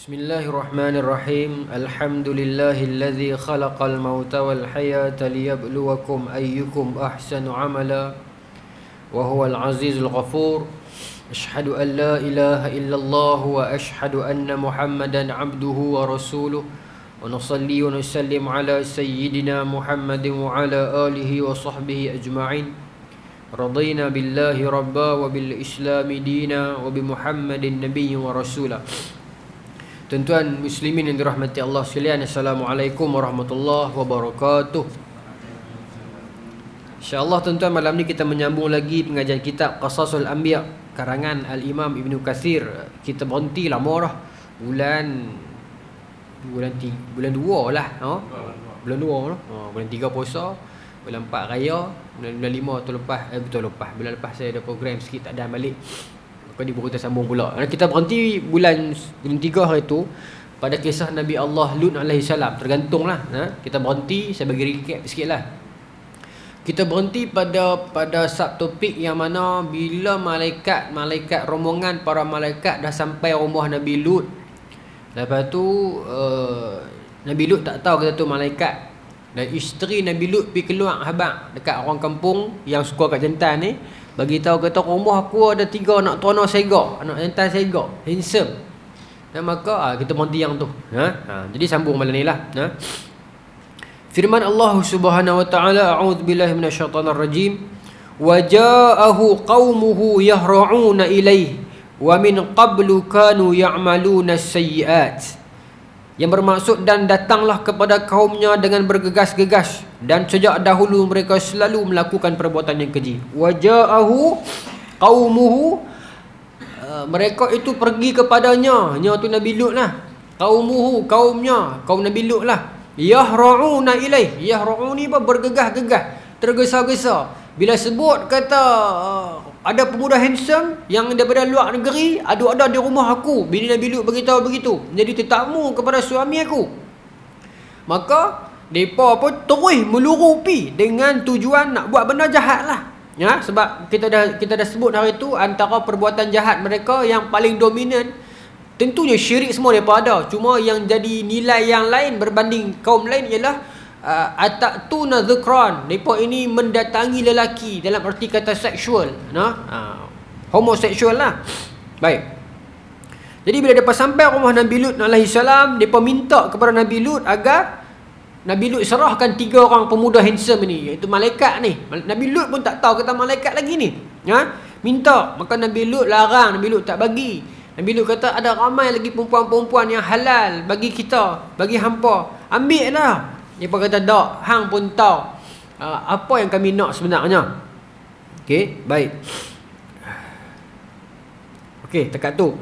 Bismillahirrahmanirrahim. Alhamdulillahilladzi khalaqal mauta wal hayata liyabluwakum ayyukum ahsanu amala wa huwal azizul ghafur. Asyhadu an la ilaha illallah wa asyhadu anna Muhammadan abduhu wa rasuluh. Wa nusalli wa nusallim ala sayyidina Muhammadin wa ala alihi wa sahbihi ajma'in. Radina billahi rabba wa bil islami dina wa bi Muhammadin nabiyyin wa rasulah. Tuan-tuan muslimin yang dirahmati Allah sekalian, Assalamualaikum warahmatullahi wabarakatuh. InsyaAllah tuan-tuan, malam ni kita menyambung lagi pengajian kitab Qasasul Anbiya karangan Al-Imam Ibn Kathir. Kita berhenti lama dah. Bulan 2 lah, Bulan 2 lah. Bulan 3 puasa, bulan 4 raya, bulan 5 bulan lepas saya ada program sikit tak ada balik. Maka ni baru kita sambung pula. Kita berhenti bulan 3 hari tu pada kisah Nabi Allah Lut alaihi salam. Tergantunglah, kita berhenti, saya bagi recap sikitlah. Kita berhenti pada subtopik yang mana bila malaikat rombongan para malaikat dah sampai rumah Nabi Lut. Lepas tu Nabi Lut tak tahu kata tu malaikat. Dan isteri Nabi Lut pergi keluar habang dekat orang kampung yang suka kat jantan ni, bagi tahu kata rumah aku ada 3 anak tuana sega, anak jantan sega, handsome. Dan maka kita berhenti yang tu. Jadi sambung malam ni lah. Firman Allah Subhanahu wa taala, a'udzubillahi minasyaitonir rajim. Wa ja'ahu qaumuhu yahra'una ilaihi wa min qablu kanu ya'maluna as-sayyi'at. Yang bermaksud, dan datanglah kepada kaumnya dengan bergegas-gegas, dan sejak dahulu mereka selalu melakukan perbuatan yang keji. Waja'ahu qaumuhu, mereka itu pergi kepadanya, nya tu Nabi Lut lah. Qaumuhu, kaumnya, kaum Nabi Lut lah. Yahra'una ilaih, yahra'u ni apa? Bergegas-gegas, tergesa-gesa. Bila sebut kata ada pemuda handsome yang daripada luar negeri, ada di rumah aku, bini Nabi Lut beritahu begitu, jadi tetamu kepada suami aku. Maka mereka pun terus melurupi dengan tujuan nak buat benda jahat lah. Sebab kita dah sebut hari tu, antara perbuatan jahat mereka yang paling dominan, tentunya syirik semua mereka ada. Cuma yang jadi nilai yang lain berbanding kaum lain ialah atatuna dzukran. Mereka ini mendatangi lelaki dalam arti kata seksual, homoseksual lah. Baik. Jadi bila mereka sampai rumah Nabi Lut alaihi salam, mereka minta kepada Nabi Lut agar Nabi Lut serahkan 3 orang pemuda handsome ni, iaitu malaikat ni. Nabi Lut pun tak tahu kata malaikat lagi ni. Minta. Maka Nabi Lut larang, Nabi Lut tak bagi. Nabi Lut kata ada ramai lagi perempuan-perempuan yang halal bagi kita, bagi hampa. Ambil lah. Dia pun kata tak, hang pun tahu apa yang kami nak sebenarnya. Okey, baik. Okey, dekat tu.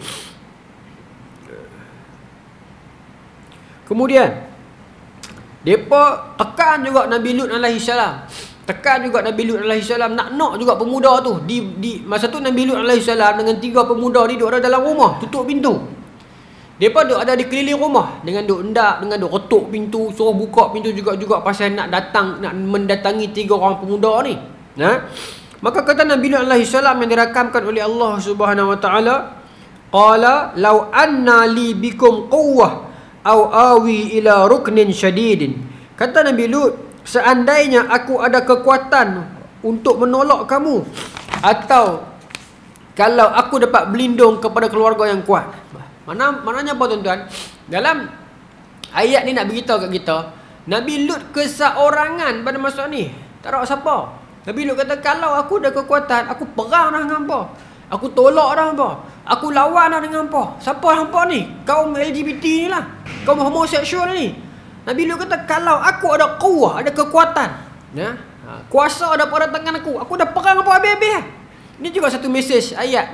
Kemudian depa tekan juga Nabi Lut alaihi salam. Nak juga pemuda tu. Di masa tu Nabi Lut alaihi salam dengan 3 pemuda ni duduk dalam rumah, tutup pintu. Mereka duduk ada di keliling rumah dengan duduk hendak, dengan duduk ketuk pintu, suruh buka pintu juga pasal nak mendatangi 3 orang pemuda ni. Maka kata Nabi Lut alaihi salam yang dirakamkan oleh Allah Subhanahu wa taala, qala law anna li bikum quwwah aw awi ila ruknin syadidin. Kata Nabi Lut, seandainya aku ada kekuatan untuk menolak kamu, atau kalau aku dapat berlindung kepada keluarga yang kuat. Maknanya apa tuan-tuan? Dalam ayat ni nak beritahu kat kita, Nabi Lut keseorangan pada masa ni, tak ada siapa. Nabi Lut kata, kalau aku ada kekuatan, aku perang dah dengan hampa, aku tolak dah hampa, aku lawan dah dengan hampa. Siapa hampa ni? Kaum LGBT ni lah, kaum homoseksual ni. Nabi Lut kata, kalau aku ada kuah, ada kekuatan, kuasa ada pada tangan aku dah perang apa habis-habis. Ini juga satu mesej ayat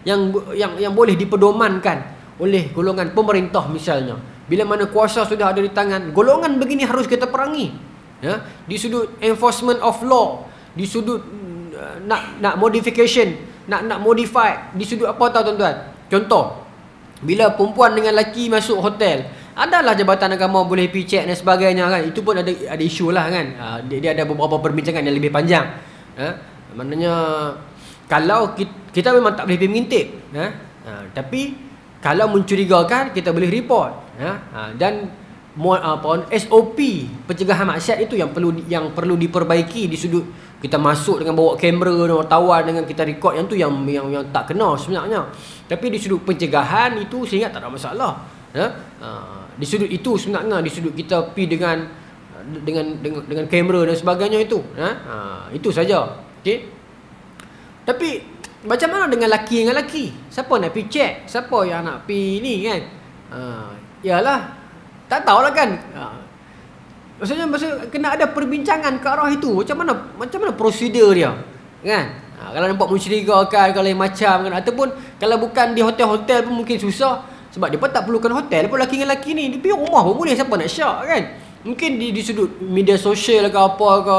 yang boleh dipedomankan oleh golongan pemerintah misalnya. Bila mana kuasa sudah ada di tangan, golongan begini harus kita perangi. Di sudut enforcement of law, di sudut nak modification, nak modify, di sudut apa tahu tuan-tuan? Contoh, bila perempuan dengan lelaki masuk hotel, adalah Jabatan Agama boleh pergi cek dan sebagainya kan. Itu pun ada isu lah kan. Dia ada beberapa perbincangan yang lebih panjang. Maknanya kalau kita memang tak boleh pergi mengintip, tapi kalau mencurigakan, kita boleh report. Dan SOP pencegahan maksiat itu yang perlu diperbaiki di sudut kita masuk dengan bawa kamera dan wartawan dengan kita rekod, yang tu yang tak kena sebenarnya. Tapi di sudut pencegahan itu saya ingat tak ada masalah. Di sudut itu sebenarnya, di sudut kita pi dengan kamera dan sebagainya itu. Itu saja. Okey. Tapi macam mana dengan laki dengan laki? Siapa nak pi check? Siapa yang nak pi ni kan? Yalah, tak tahulah kan. Maksudnya kena ada perbincangan ke arah itu. Macam mana prosedur dia, kan? Kalau nampak mencurigakan, kalau macam kan, ataupun kalau bukan di hotel-hotel pun mungkin susah, sebab dia pun tak perlukan hotel pun laki dengan laki ni. Dia pergi rumah pun boleh, siapa nak syak kan? Mungkin di sudut media sosial ke apa ke,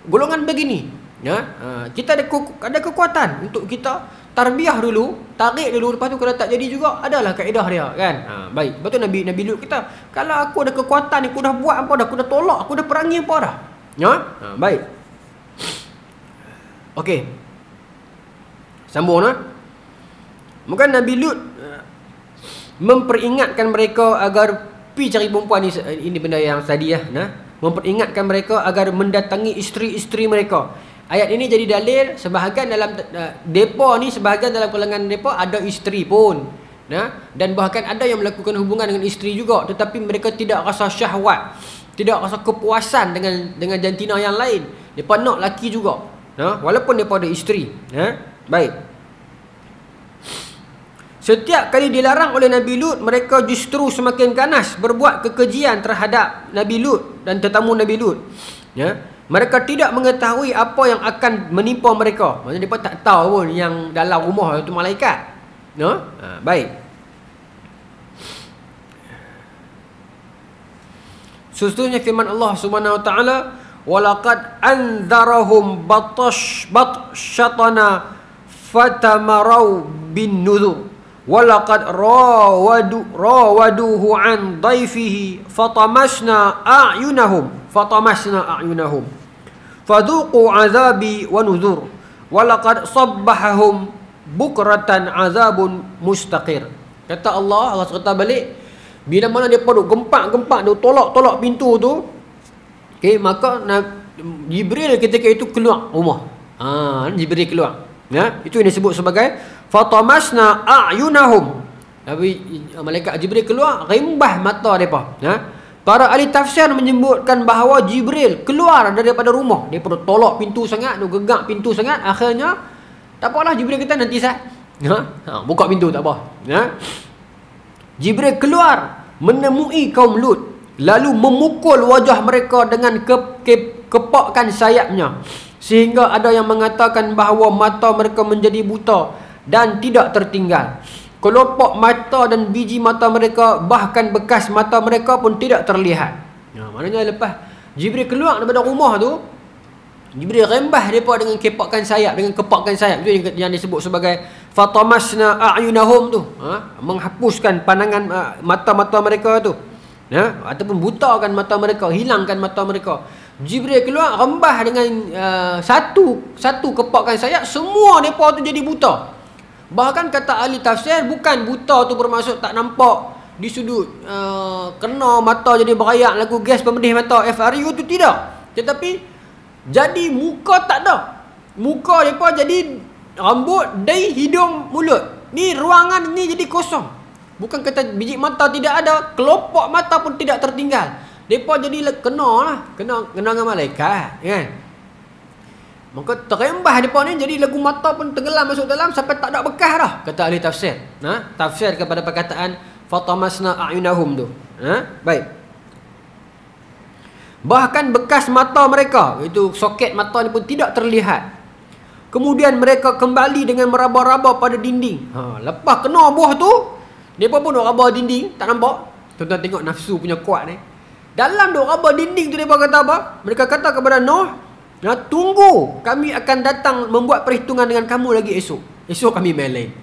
golongan begini. Kita ada kekuatan untuk kita tarbiyah dulu, tarik dulu, lepas tu kalau tak jadi juga adalah kaedah dia kan. Baik. Lepas tu Nabi Lut kata, kalau aku ada kekuatan ni, aku dah buat apa dah, aku dah tolak, aku dah perangi apa dah. Baik. Okey. Sambung Mungkin Nabi Lut memperingatkan mereka agar pi cari perempuan ni. Ini benda yang tadi memperingatkan mereka agar mendatangi isteri-isteri mereka. Ayat ini jadi dalil sebahagian dalam depa ni, sebahagian dalam kalangan depa ada isteri pun. Dan bahkan ada yang melakukan hubungan dengan isteri juga, tetapi mereka tidak rasa syahwat, tidak rasa kepuasan dengan jantina yang lain. Depa nak laki juga. Walaupun depa ada isteri. Baik. Setiap kali dilarang oleh Nabi Lut, mereka justru semakin ganas berbuat kekejian terhadap Nabi Lut dan tetamu Nabi Lut. Mereka tidak mengetahui apa yang akan menimpa mereka. Maksudnya mereka tak tahu pun yang dalam rumah itu malaikat. Baik. Sesungguhnya firman Allah Subhanahu wa taala, "Walaqad anzarahum batshatana fatamarau bin nuzur. Walaqad rawaduhu an dhaifihi fatamasna a'yunahum fadhuqu azabi wa nuzur. Walaqad sabbahahum bukratan azabun mustaqir." Kata Allah kata balik, bila mana dia duk gempak, dia tolak pintu tu, okey, maka Jibril ketika itu keluar rumah. Jibril keluar. Itu yang disebut sebagai fatamasna a'yunahum. Tapi malaikat Jibril keluar, rimbah mata depa. Para ahli tafsir menyebutkan bahawa Jibril keluar daripada rumah. Dia perlu tolak pintu sangat, dia gegak pintu sangat, akhirnya tak apalah, Jibril kata nanti buka pintu tak apa. Jibril keluar menemui kaum Lut, lalu memukul wajah mereka dengan kepakan sayapnya, sehingga ada yang mengatakan bahawa mata mereka menjadi buta dan tidak tertinggal. Kelopak mata dan biji mata mereka, bahkan bekas mata mereka pun tidak terlihat. Maknanya lepas Jibril keluar daripada rumah tu, Jibril rembah mereka dengan kepakan sayap, itu yang disebut sebagai fatamasna a'yunahum tu, menghapuskan pandangan mata-mata mereka tu, ataupun butakan mata mereka, hilangkan mata mereka. Jibril keluar rembah dengan satu kepakan sayap, semua mereka tu jadi buta. Bahkan kata ahli tafsir, bukan buta tu bermaksud tak nampak di sudut, kena mata jadi berayak lagu gas pemedih mata FRU tu, tidak. Tetapi jadi muka tak ada. Muka mereka jadi rambut, dahi, hidung, mulut. Ni ruangan ni jadi kosong. Bukan kata biji mata tidak ada, kelopak mata pun tidak tertinggal. Mereka jadi kena dengan malaikat, kan? Maka terembah mereka ni jadi lagu mata pun tenggelam masuk dalam sampai tak ada bekas dah, kata ahli tafsir. Tafsir kepada perkataan fatamasna a'yunahum tu. Baik. Bahkan bekas mata mereka, itu soket mata ni pun tidak terlihat. Kemudian mereka kembali dengan meraba-raba pada dinding. Lepas kena buah tu, mereka pun duk raba dinding, tak nampak. Tuan-tuan tengok nafsu punya kuat ni. Dalam duk raba dinding tu, mereka kata apa? Mereka kata kepada Nuh, tunggu, kami akan datang membuat perhitungan dengan kamu lagi esok. Esok kami main lain.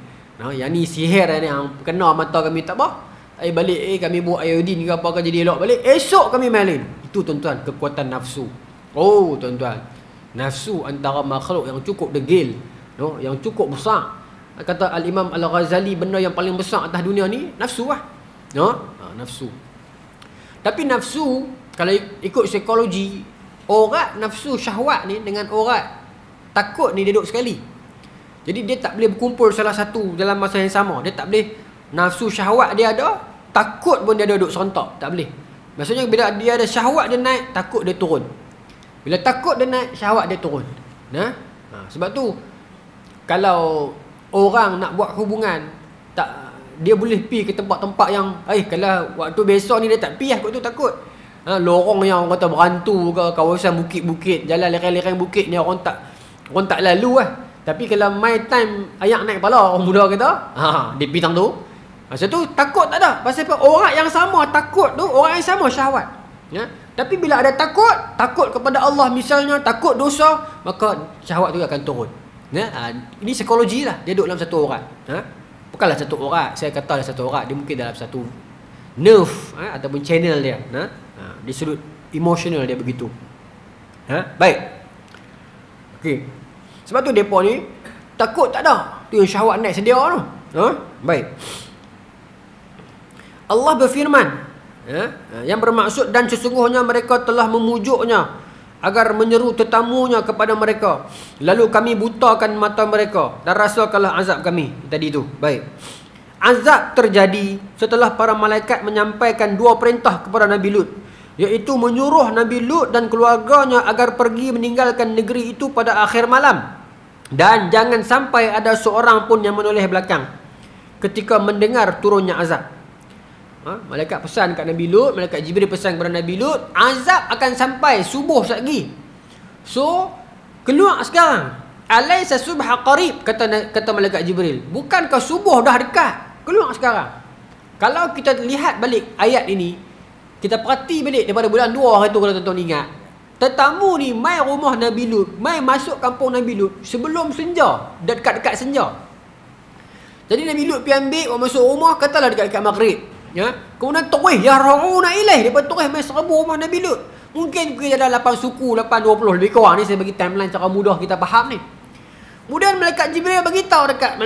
Yang ni sihir ni, yang kena mata kami tak apa. Balik kami buat iodine ke apa ke jadi elok balik. Esok kami main lain. Itu tuan-tuan, kekuatan nafsu. Tuan-tuan, nafsu antara makhluk yang cukup degil, yang cukup besar. Kata Al-Imam Al-Ghazali, benda yang paling besar atas dunia ni nafsu lah. Nafsu. Tapi nafsu, kalau ikut psikologi, orang nafsu syahwat ni dengan orang takut ni dia duduk sekali. Jadi dia tak boleh berkumpul salah satu dalam masa yang sama. Dia tak boleh, nafsu syahwat dia ada, takut pun dia ada duduk serentak. Tak boleh. Maksudnya bila dia ada syahwat dia naik, takut dia turun. Bila takut dia naik, syahwat dia turun. Sebab tu kalau orang nak buat hubungan, dia boleh pergi ke tempat-tempat yang kalau waktu besok ni dia tak pergi lah, waktu tu takut. Lorong yang orang kata berantu ke, kawasan bukit-bukit, jalan lereng-lereng bukit ni orang tak lalu lah. Tapi kalau my time ayak naik kepala, orang muda kata, dia pergi tang tu. Masa tu takut tak ada. Pasal apa? Orang yang sama takut tu, orang yang sama syahwat. Tapi bila ada takut kepada Allah misalnya, takut dosa, maka syahwat tu akan turun. Ini psikologi lah. Dia duduk dalam satu orang. Bukanlah satu orang. Saya kata dalam satu orang, dia mungkin dalam satu nerve ataupun channel dia. Di sudut emosional dia begitu. Baik. Okey. Sebab tu depa ni takut tak ada. Tu yang syahwat naik sedia tu. Baik. Allah berfirman, yang bermaksud, dan sesungguhnya mereka telah memujuknya agar menyeru tetamunya kepada mereka, lalu kami butakan mata mereka dan rasakanlah azab kami. Tadi tu. Baik. Azab terjadi setelah para malaikat menyampaikan dua perintah kepada Nabi Lut, iaitu menyuruh Nabi Lut dan keluarganya agar pergi meninggalkan negeri itu pada akhir malam, dan jangan sampai ada seorang pun yang menoleh belakang ketika mendengar turunnya azab. Malaikat pesan kat Nabi Lut, malaikat Jibril pesan kepada Nabi Lut, azab akan sampai subuh lagi. So, keluar sekarang. Alaysa subha qarib, kata malaikat Jibril. Bukankah subuh dah dekat? Keluar sekarang. Kalau kita lihat balik ayat ini, kita perhati balik daripada bulan 2 hari tu, kalau tuan-tuan ingat, tetamu ni mai rumah Nabi Lut, mai masuk kampung Nabi Lut sebelum senja, dekat-dekat senja. Jadi Nabi Lut pergi ambil, orang masuk rumah, katalah dekat-dekat maghrib. Kemudian terus yar'una ilaih, depa terus mai serbu rumah Nabi Lut. Mungkin kita ada 8 suku, 8-20 lebih kurang ni, saya bagi timeline cara mudah kita faham ni. Kemudian malaikat Jibril beritahu dekat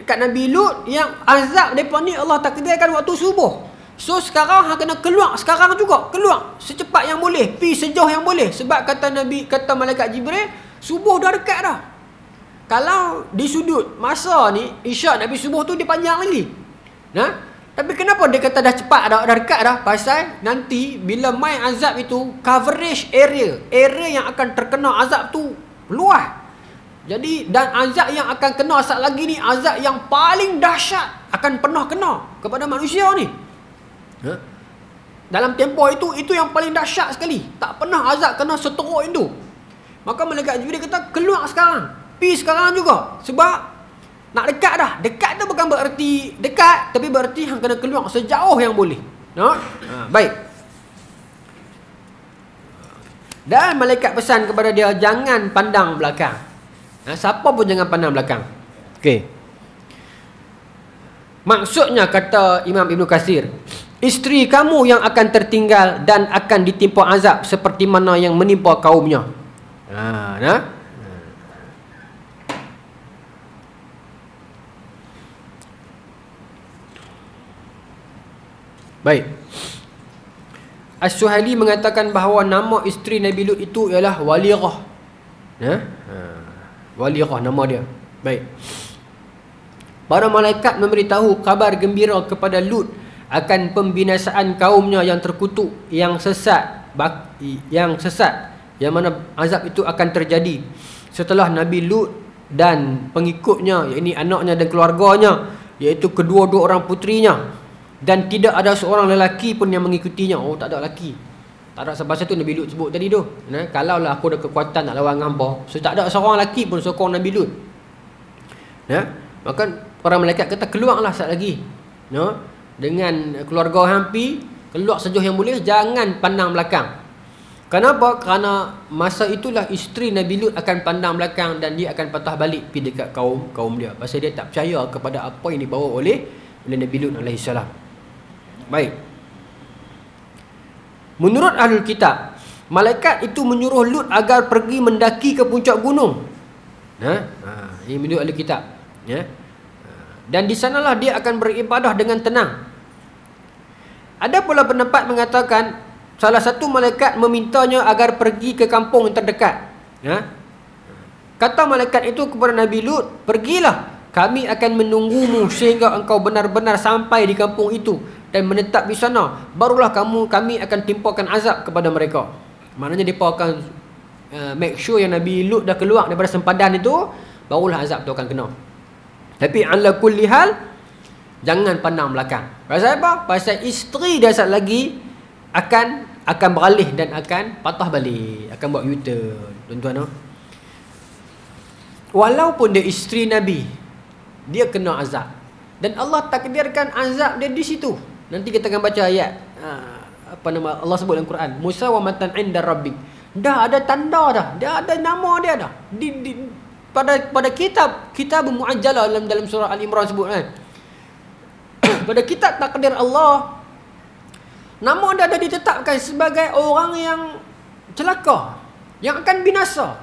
Nabi Lut yang azab depa ni Allah takdirkan waktu subuh. So sekarang hang kena keluar sekarang juga, keluar secepat yang boleh, pi sejauh yang boleh, sebab kata malaikat Jibril, subuh dah dekat dah. Kalau di sudut masa ni isyak Nabi subuh tu dia panjang lagi. Tapi kenapa dia kata dah cepat dah dekat dah? Pasal nanti bila mai azab itu, coverage area yang akan terkena azab tu luas. Jadi dan azab yang akan kena saat lagi ni, azab yang paling dahsyat akan pernah kena kepada manusia ni. Dalam tempoh itu yang paling dahsyat sekali. Tak pernah azab kena seteruk itu. Maka malaikat Jibril kata keluar sekarang, pi sekarang juga, sebab nak dekat dah. Dekat tu bukan bererti dekat, tapi bererti hang kena keluar sejauh yang boleh. Baik. Dan malaikat pesan kepada dia, jangan pandang belakang. Siapa pun jangan pandang belakang. Okey. Maksudnya, kata Imam Ibn Katsir, isteri kamu yang akan tertinggal dan akan ditimpa azab seperti mana yang menimpa kaumnya. Baik. As-Suhaili mengatakan bahawa nama isteri Nabi Lut itu ialah Walirah. Walirah nama dia. Baik. Para malaikat memberitahu kabar gembira kepada Lut akan pembinasaan kaumnya yang terkutuk, yang sesat, yang mana azab itu akan terjadi setelah Nabi Lut dan pengikutnya, iaitu anaknya dan keluarganya, iaitu kedua-dua orang putrinya, dan tidak ada seorang lelaki pun yang mengikutinya. Tak ada lelaki. Tak ada, sebab tu Nabi Lut sebut tadi tu. Kalaulah aku ada kekuatan nak lawan hangpa, so tak ada seorang lelaki pun sokong Nabi Lut. Maka para malaikat kata keluarlah saat lagi. Dengan keluarga hampi, keluar sejauh yang boleh, jangan pandang belakang. Kenapa? Kerana masa itulah isteri Nabi Lut akan pandang belakang dan dia akan patah balik pergi dekat kaum dia. Pasal dia tak percaya kepada apa yang dibawa oleh Nabi Lut AS. Baik. Menurut Ahlul Kitab, malaikat itu menyuruh Lut agar pergi mendaki ke puncak gunung. Ini menurut Ahlul Kitab. dan di sanalah dia akan beribadah dengan tenang. Ada pula pendapat mengatakan salah satu malaikat memintanya agar pergi ke kampung yang terdekat. Kata malaikat itu kepada Nabi Lut, "Pergilah, kami akan menunggumu sehingga engkau benar-benar sampai di kampung itu dan menetap di sana. Barulah kami akan timpakan azab kepada mereka." Maknanya mereka akan make sure yang Nabi Lut dah keluar daripada sempadan itu, barulah azab tu akan kena. Tapi ala kulli hal, jangan pandang belakang. Pasal apa? Pasal isteri dia sat lagi akan beralih dan akan patah balik, akan buat U-turn, tuan-tuan. Walaupun dia isteri Nabi, dia kena azab. Dan Allah takdirkan azab dia di situ. Nanti kita akan baca ayat Allah sebut dalam Quran, musawamatan inda rabbik. Dah ada tanda dah, dia ada nama dia dah. Pada kitab muajjalah dalam surah Al-Imran sebut kan. Pada kitab takdir Allah, nama dia dah ditetapkan sebagai orang yang celaka, yang akan binasa.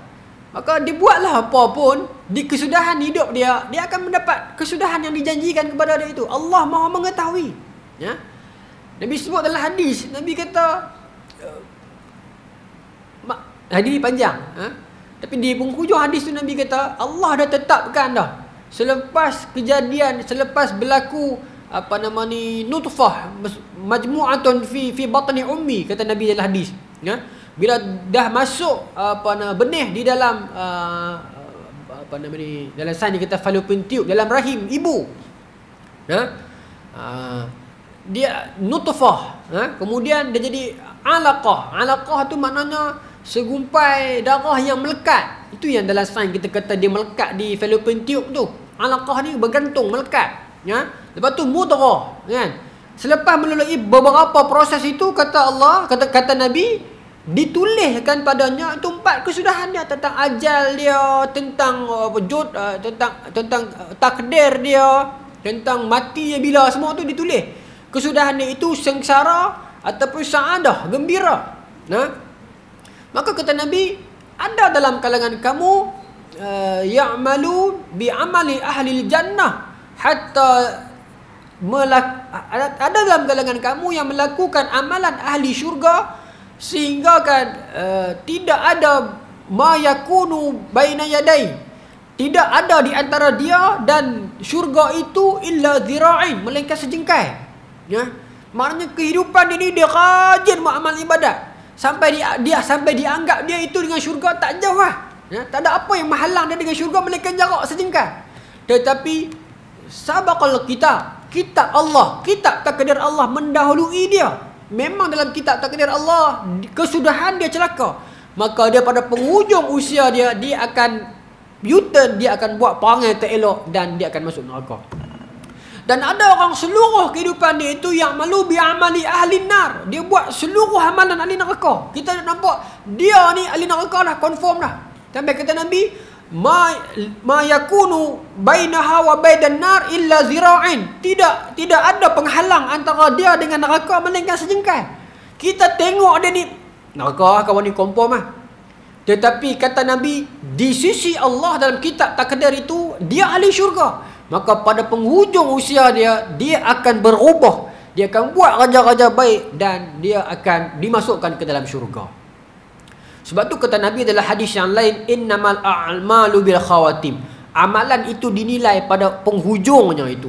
Maka dibuatlah apa pun, di kesudahan hidup dia akan mendapat kesudahan yang dijanjikan kepada dia itu. Allah Maha mengetahui. Ya. Nabi sebut dalam hadis, Nabi kata hadis panjang, tapi di penghujung hadis tu Nabi kata Allah dah tetapkan dah. Selepas kejadian, selepas berlaku nutfah majmu'atun fi batni ummi, kata Nabi dalam hadis, ya. Bila dah masuk benih di dalam dalam sains kita fallopian tube, dalam rahim ibu, dia nutfah, kemudian dia jadi alaqah. Alaqah tu maknanya segumpai darah yang melekat. Itu yang dalam sains kita kata dia melekat di fallopian tube tu. Alaqah ni bergantung, melekat, ya. Lepas tu mudrah, kan. Selepas melalui beberapa proses itu, kata Allah, kata Nabi, dituliskan padanya itu 4 kesudahan dia, tentang ajal dia, tentang tentang takdir dia, tentang matinya bila, semua tu ditulis. Kesudahan dia itu sengsara ataupun saadah, gembira. Maka kata Nabi, ada dalam kalangan kamu ya'malu bi'amali ahli jannah hatta ada dalam kalangan kamu yang melakukan amalan ahli syurga, sehingga kan tidak ada ma yakunu baina yadai, tidak ada di antara dia dan syurga itu illa zira'in, melainkan sejengkai, ya. Maknanya kehidupan ini dia rajin beramal ibadat sampai dianggap dia itu dengan syurga tak jauh lah, ya. Tak ada apa yang menghalang dia dengan syurga melainkan jarak sejengkai. Tetapi sabaqal kitab Allah, kitab takdir Allah mendahului dia. Memang dalam kitab takdir Allah kesudahan dia celaka, maka dia pada penghujung usia dia akan U-turn, dia akan buat perangai tak elok dan dia akan masuk neraka. Dan ada orang seluruh kehidupan dia itu yang malu bi amali ahli nar, dia buat seluruh amalan ahli neraka. Kita nampak dia ni ahli neraka dah, confirm dah. Sampai kata Nabi, ma yakunu bainaha wa bainan nar illa zira'in. Tidak ada penghalang antara dia dengan neraka melainkan sejengkai. Kita tengok dia ni neraka, kawan ni confirm lah. Tetapi kata Nabi, di sisi Allah dalam kitab takdir itu dia ahli syurga. Maka pada penghujung usia dia akan berubah, dia akan buat raja-raja baik dan dia akan dimasukkan ke dalam syurga. Sebab tu kata Nabi dalam hadis yang lain, innamal a'malu bil khawatim. Amalan itu dinilai pada penghujungnya itu.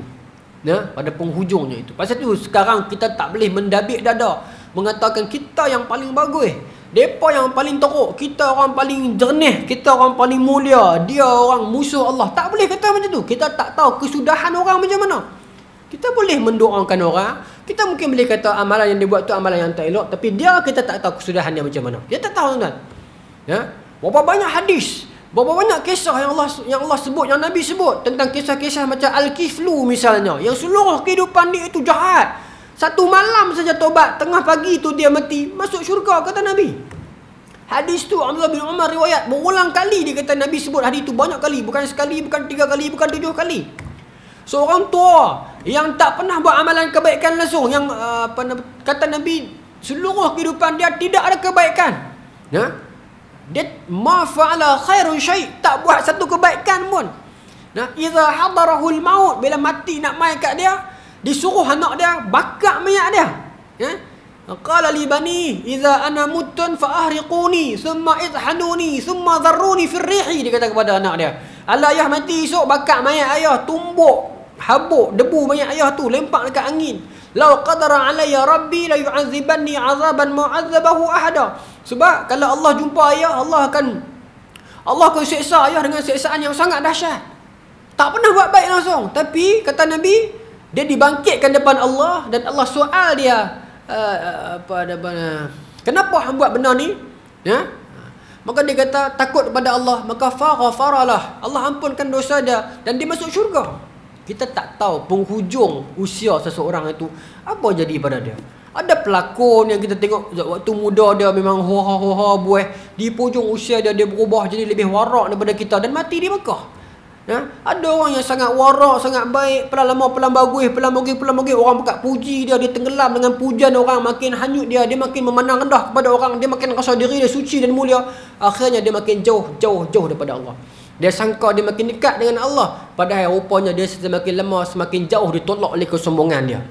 Ya, pada penghujungnya itu. Pasal tu sekarang kita tak boleh mendabik dada mengatakan kita yang paling bagus, depa yang paling teruk, kita orang paling jernih, kita orang paling mulia, dia orang musuh Allah. Tak boleh kata macam tu. Kita tak tahu kesudahan orang macam mana. Kita boleh mendoakan orang, kita mungkin boleh kata amalan yang dia buat tu amalan yang tak elok, tapi kita tak tahu kesudahan dia macam mana. Dia tak tahu, tuan. Ya? Berapa banyak hadis, berapa banyak kisah yang Allah sebut, yang Nabi sebut tentang kisah-kisah macam Al-Kiflu misalnya, yang seluruh kehidupan dia itu jahat. Satu malam saja tobat, tengah pagi tu dia mati, masuk syurga kata Nabi. Hadis tu Abdullah bin Umar riwayat, berulang kali dia kata Nabi sebut hadis tu, banyak kali, bukan sekali, bukan 3 kali, bukan 7 kali. Seorang tua yang tak pernah buat amalan kebaikan langsung, yang kata Nabi seluruh kehidupan dia tidak ada kebaikan, ya? Dia ma fa'ala khairun syai', tak buat satu kebaikan pun. Nah, idza hadarahul maut, bila mati nak mai kat dia, disuruh anak dia bakar mayat dia. Ya. Qala li bani idza ana mutun fa ahriquni thumma idhanuni thumma dharruni fir rihi, dia kata kepada anak dia, ala ayah mati esok, bakar mayat ayah, tumbuk habuk debu mayat ayah tu, lempak dekat angin. Lau qadara alayya rabbi la yu'azibanni 'azaban mu'azzabahu ahada. Sebab kalau Allah jumpa ayah, Allah akan seksa ayah dengan seksaan yang sangat dahsyat. Tak pernah buat baik langsung, tapi kata Nabi, dia dibangkitkan depan Allah dan Allah soal dia, kenapa hang buat benda ni? Ya? Maka dia kata takut kepada Allah, maka faghfaralah, Allah ampunkan dosa dia dan dia masuk syurga. Kita tak tahu penghujung usia seseorang itu apa jadi pada dia. Ada pelakon yang kita tengok waktu muda dia memang hoha buih, di hujung usia dia berubah jadi lebih warak daripada kita dan mati di Mekah. Ya? Ada orang yang sangat warak, sangat baik, pelan lama pelan bagus, pelan bagus, orang buka puji dia, dia tenggelam dengan pujian orang, makin hanyut dia makin memandang rendah kepada orang, dia makin rasa diri dia suci dan mulia, akhirnya dia makin jauh daripada Allah. Dia sangka dia makin dekat dengan Allah, padahal rupanya dia semakin lama semakin jauh ditolak oleh kesombongan dia.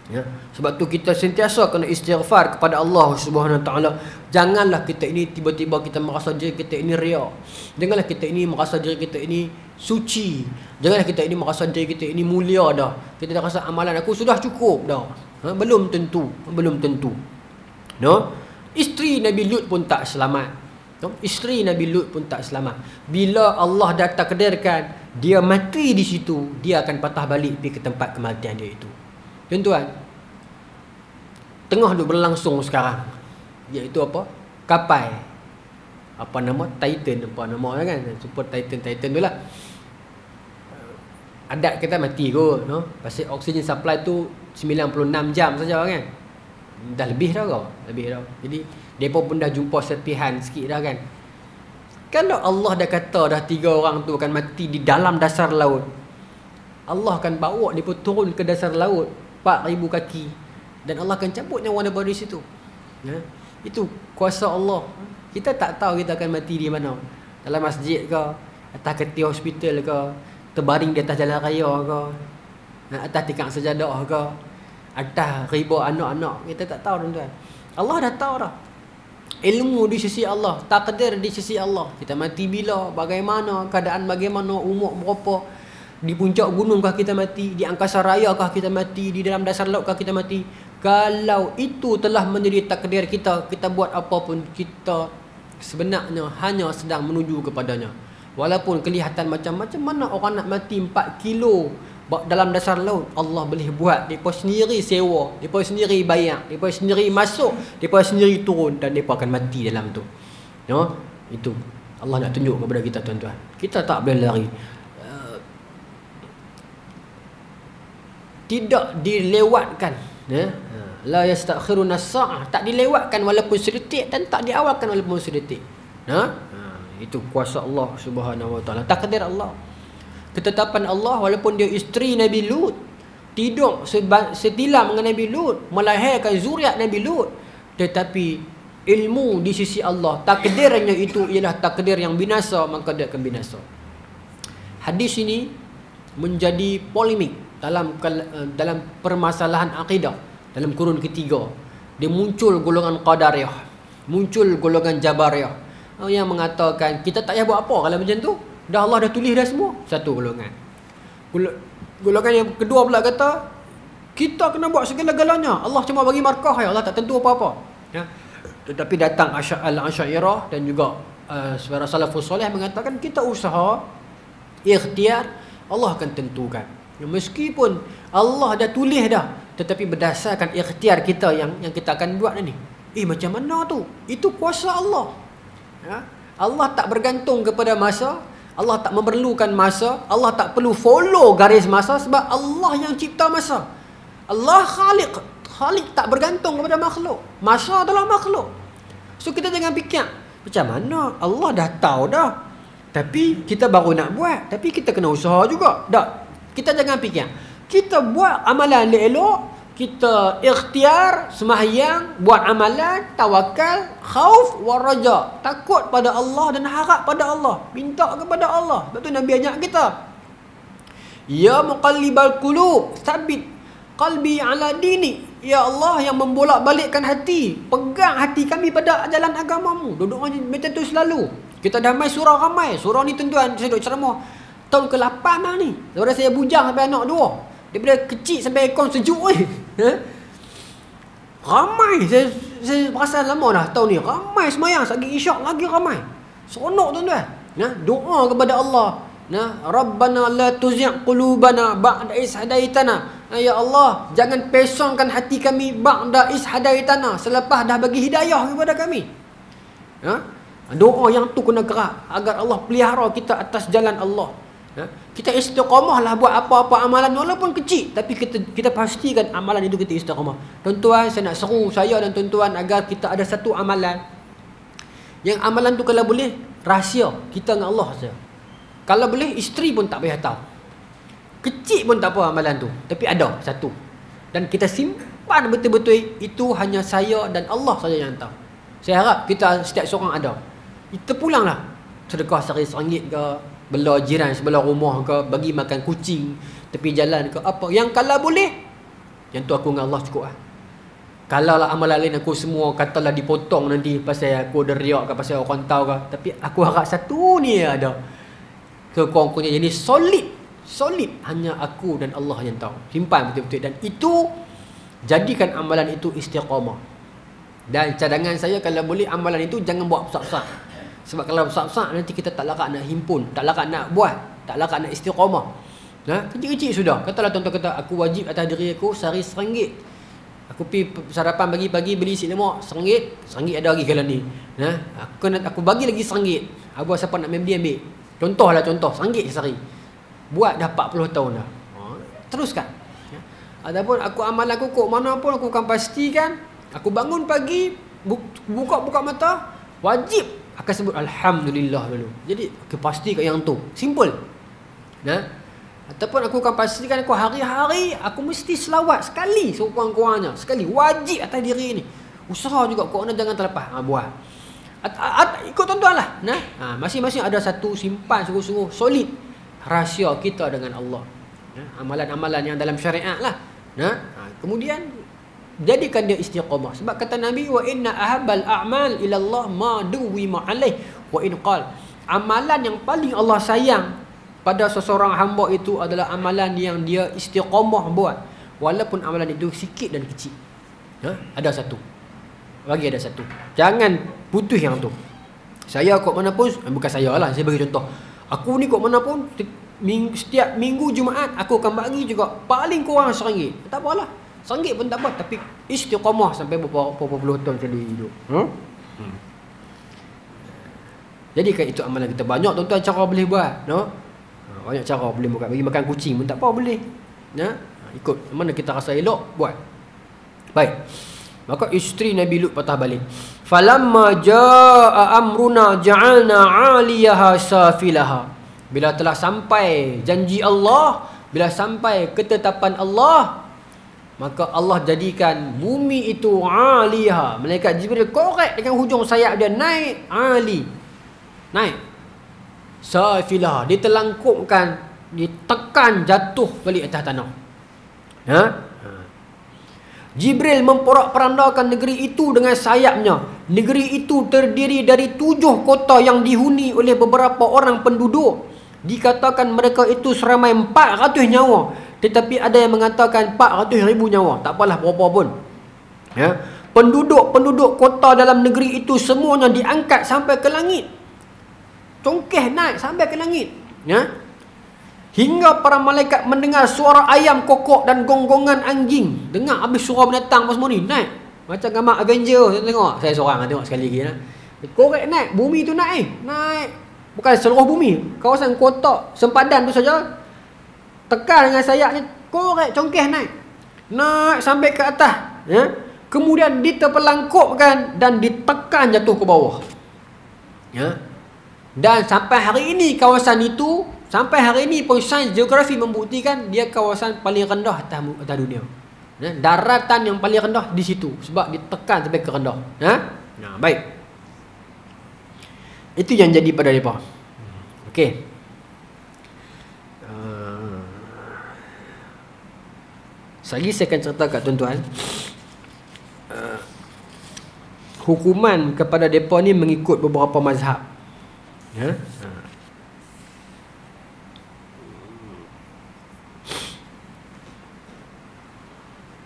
Ya. Sebab tu kita sentiasa kena istighfar kepada Allah Subhanahu Wa Taala. Janganlah kita ini tiba-tiba kita merasa diri kita ini riak. Janganlah kita ini merasa diri kita ini suci. Janganlah kita ini merasa diri kita ini mulia dah. Kita dah rasa amalan aku sudah cukup dah. Belum tentu. No? Isteri Nabi Lut pun tak selamat. No? Isteri Nabi Lut pun tak selamat. Bila Allah dah takdirkan dia mati di situ, dia akan patah balik pergi ke tempat kematian dia itu. Tuan-tuan, tengah duk berlangsung sekarang, iaitu apa? Kapal. Apa nama? Titan. Apa nama kan? Super Titan tu lah. Adat kita mati kot, no? Pasal oksigen supply tu 96 jam saja kan. Dah lebih dah kau. Jadi depa pun dah jumpa serpihan sikit dah kan. Kalau Allah dah kata dah 3 orang tu akan mati di dalam dasar laut, Allah akan bawa depa turun ke dasar laut 4,000 kaki dan Allah akan cabut nyawa daripada situ. Ya? Itu kuasa Allah. Kita tak tahu kita akan mati di mana. Dalam masjid ke, atas katil hospital ke, terbaring di atas jalan raya ke, atas tikar sejadah ke, atas riba anak-anak. Kita tak tahu, tuan-tuan. Allah dah tahu dah. Ilmu di sisi Allah, takdir di sisi Allah. Kita mati bila, bagaimana, keadaan bagaimana, umur berapa, di puncak gunungkah kita mati, di angkasa rayakah kita mati, di dalam dasar lautkah kita mati. Kalau itu telah menjadi takdir kita, kita buat apa pun, kita sebenarnya hanya sedang menuju kepadanya. Walaupun kelihatan macam-macam, mana orang nak mati 4 kilo dalam dasar laut, Allah boleh buat. Mereka sendiri sewa, mereka sendiri bayar, mereka sendiri masuk, mereka sendiri turun dan mereka akan mati dalam tu. No? Itu Allah nak tunjuk kepada kita, tuan-tuan. Kita tak boleh lari. Tidak dilewatkan, ya? La yastakhiruna as-sa'ah, tak dilewatkan walaupun sedetik dan tak diawalkan walaupun sedetik. Itu kuasa Allah Subhanahu Wa Taala, takdir Allah, ketetapan Allah. Walaupun dia isteri Nabi Lut, tidur setilam dengan Nabi Lut, melahirkan zuriat Nabi Lut, tetapi ilmu di sisi Allah, takdirnya itu ialah takdir yang binasa, maka dia akan binasa. Hadis ini menjadi polemik dalam permasalahan akidah. Dalam kurun ketiga, dia muncul golongan Qadariyah, muncul golongan Jabariyah yang mengatakan kita tak payah buat apa kalau macam tu, dah Allah dah tulis dah semua. Satu golongan. Golongan yang kedua pula kata kita kena buat segala-galanya, Allah cuma bagi markah, ya Allah tak tentu apa-apa. Ya. Tetapi datang Al-Asy'ariyah dan juga saudara salafus soleh mengatakan kita usaha, ikhtiar, Allah akan tentukan. Meskipun Allah dah tulis dah, tetapi berdasarkan ikhtiar kita yang kita akan buat ni. Macam mana tu? Itu kuasa Allah. Ya? Allah tak bergantung kepada masa, Allah tak memerlukan masa, Allah tak perlu follow garis masa sebab Allah yang cipta masa. Allah Khaliq tak bergantung kepada makhluk. Masa adalah makhluk. So kita jangan fikir macam mana, Allah dah tahu dah, tapi kita baru nak buat, tapi kita kena usaha juga. Tak. Kita jangan fikir kita buat amalan elok, kita ikhtiar, sembahyang, buat amalan, tawakal, khauf wa raja, takut pada Allah dan harap pada Allah, minta kepada Allah. Betul Nabi ajak kita Ya muqallibal qulub, tsabbit qalbi ala dini. Ya Allah yang membolak-balikkan hati, pegang hati kami pada jalan agamamu. Duduk macam tu selalu. Kita dah main surah ramai. Surah ni tuan-tuan, saya duduk ceramah tahun ke-8 dah ni. Daripada saya bujang sampai anak 2. Daripada kecil sampai ekor sejuk ni. Ramai. Saya perasan lama dah tahun ni. Ramai semayang. Sagi isyak lagi ramai. Seronok tuan-tuan. Doa kepada Allah. Rabbana la tuzigh qulubana ba'da is hadaitana. Ya Allah, jangan pesongkan hati kami ba'da is hadaitana, selepas dah bagi hidayah kepada kami. Doa yang tu kena gerak agar Allah pelihara kita atas jalan Allah. Kita istiqamah lah buat apa-apa amalan walaupun kecil, tapi kita pastikan amalan itu kita istiqamah. Tuan-tuan, saya nak seru saya dan tuan-tuan agar kita ada satu amalan. Yang amalan tu kalau boleh rahsia kita dengan Allah saja. Kalau boleh isteri pun tak payah tahu. Kecil pun tak apa amalan tu, tapi ada satu. Dan kita simpan betul-betul, itu hanya saya dan Allah saja yang tahu. Saya harap kita setiap seorang ada. Kita pulanglah sedekah RM1 ke, bela jiran sebelah rumah ke, bagi makan kucing tepi jalan ke, apa yang kalau boleh, yang tu aku dengan Allah cukup lah. Kalau lah amalan lain aku semua katalah dipotong nanti pasal aku ada riak ke, pasal orang tahu ke, tapi aku harap satu ni ada kekurang-kurangnya. Jadi solid hanya aku dan Allah yang tahu. Simpan betul-betul, dan itu jadikan amalan itu istiqamah. Dan cadangan saya kalau boleh amalan itu jangan buat besar-besar. Sebab kalau besar-besar nanti kita tak larat nak himpun, tak larat nak buat, tak larat nak istiqamah. Kecil-kecil sudah. Katalah tuan-tuan kata aku wajib atas diri aku sehari RM1. Aku pergi sarapan pagi-pagi beli nasi lemak RM1 ada lagi kalau ni. Aku bagi lagi RM1. Abang siapa nak beli ambil. Contohlah RM1 sehari. Buat dah 40 tahun dah. Teruskan. Adapun aku amalan aku kok mana pun aku akan pastikan aku bangun pagi, buka mata, wajib akan sebut alhamdulillah dulu. Jadi aku pastikan yang tu. Simple. Ataupun aku akan pastikan aku hari-hari aku mesti selawat sekali, sekurang-kurangnya sekali, wajib atas diri ni. Usaha juga kau jangan terlepas. Buat. Ikut tuan-tuan lah. Masing-masing ada satu, simpan sungguh-sungguh solid rahsia kita dengan Allah. Amalan-amalan yang dalam syariat lah. Kemudian jadikan dia istiqamah. Sebab kata Nabi, wa inna ahabbal a'mal ila Allah ma duwima alaih wa in qal. Amalan yang paling Allah sayang pada seseorang hamba itu adalah amalan yang dia istiqamah buat, walaupun amalan itu sikit dan kecil. Ada satu. Bagi ada satu. Jangan putus yang tu. Saya kok mana pun, bukan saya lah, saya bagi contoh. Aku ni kok mana pun setiap minggu Jumaat aku akan bagi juga paling kurang RM1. Tak apalah. RM1 pun tak apa, tapi istiqamah sampai berapa puluh tahun saya hidup. Jadi kan itu amalan kita. Banyak tuan-tuan cara boleh buat, banyak cara boleh buat. Bagi makan kucing pun tak apa boleh. Ikut mana kita rasa elok buat. Baik. Maka isteri Nabi Lut patah balik. Falamma jaa amruna ja'alna 'aliyaha safilaha. Bila telah sampai janji Allah, bila sampai ketetapan Allah, maka Allah jadikan bumi itu 'aliyaha. Malaikat Jibril korek dengan hujung sayap dia naik, 'ali. Naik. Safilaha, ditelangkupkan, ditekan jatuh balik atas tanah. Jibril memporak-perandakan negeri itu dengan sayapnya. Negeri itu terdiri dari 7 kota yang dihuni oleh beberapa orang penduduk. Dikatakan mereka itu seramai 400 nyawa. Tetapi ada yang mengatakan 400,000 nyawa. Tak apalah berapa pun. Penduduk-penduduk kota dalam negeri itu semuanya diangkat sampai ke langit. Congkeh naik sampai ke langit. Hingga para malaikat mendengar suara ayam kokok dan gonggongan anjing. Dengar habis suara binatang apa semua ni naik. Macam gambar Avenger saya tengok. Saya seorang tengok sekali lagi. Korek naik, bumi tu naik. Naik. Bukan seluruh bumi, kawasan kota sempadan tu saja. Tekan dengan sayap ni, korek congkeh naik. Naik sampai ke atas. Kemudian diterpelangkupkan dan ditekan jatuh ke bawah. Dan sampai hari ini kawasan itu, sampai hari ini pun sains geografi membuktikan dia kawasan paling rendah atas dunia. Daratan yang paling rendah di situ sebab ditekan sampai ke rendah. Baik. Itu yang jadi pada mereka. Okey. Lagi saya akan cerita kat tuan-tuan, hukuman kepada mereka ni mengikut beberapa mazhab. Ya?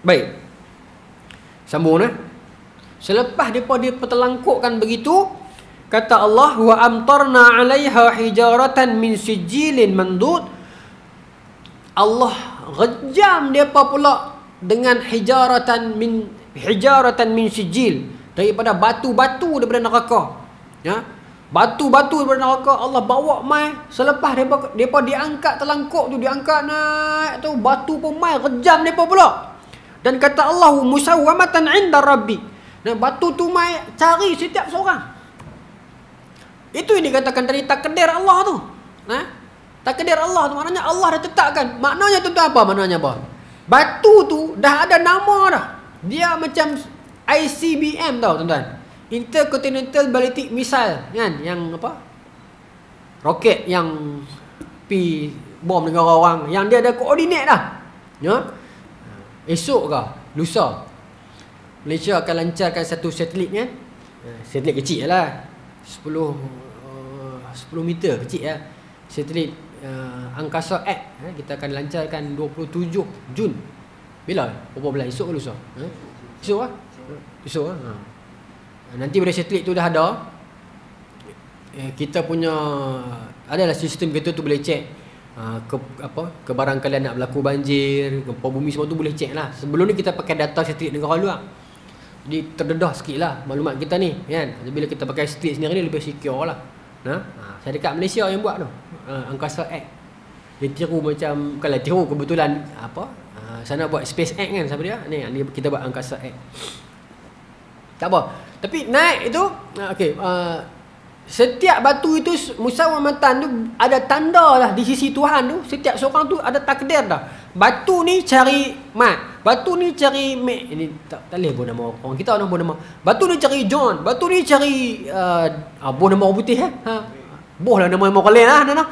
Baik. Sambung Selepas dia terlangkukkan begitu, kata Allah, wa amtarna 'alaiha hijaratan min sijilin mandud. Allah rejam depa pula dengan hijaratan min sijil, daripada batu-batu daripada neraka. Ya. Batu-batu daripada neraka Allah bawa mai. Selepas depa diangkat terlangkuk tu, diangkat naik tu, batu pun mai rejam depa pula. Dan kata Allah, musawwamatan 'inda rabbi. Dan batu tu mai cari setiap seorang. Itu yang dikatakan tadi takdir Allah tu. Takdir Allah tu maknanya Allah dah tetapkan. Maknanya tuan-tuan apa? Maknanya apa? Batu tu dah ada nama dah. Dia macam ICBM tau tuan-tuan. Intercontinental Ballistic Missile kan, yang apa? Roket yang pi bom negara orang, yang dia ada koordinat dah. Ya. Esok ke lusa Malaysia akan lancarkan satu satelit kan. Satelit kecil lah. 10 meter kecil lah. Satelit Angkasa X. Kita akan lancarkan 27 Jun. Bila? Berapa bulan? Esok ke lusa? Esok lah. Esok lah. Nanti bila satelit tu dah ada, kita punya adalah sistem kita tu boleh check kebarangkalian nak berlaku banjir, gempa bumi, semua tu boleh check lah. Sebelum ni kita pakai data satelit negara luar, jadi terdedah sikit lah maklumat kita ni kan. Bila kita pakai satelit sendiri ni lebih secure lah. Saya dekat Malaysia yang buat tu, Angkasa X. Dia tiru macam, bukanlah tiru, kebetulan sana buat SpaceX kan, siapa dia ni, kita buat Angkasa X. Tak apa, tapi naik itu setiap batu itu musawamatan tu ada tanda lah di sisi Tuhan tu. Setiap seorang tu ada takdir dah. Batu ni cari Mat, batu ni cari Mek. Ini tak boleh pun nama orang kita, orang pun nama. Batu ni cari John, batu ni cari boh nama orang putih boh lah nama orang lain lah.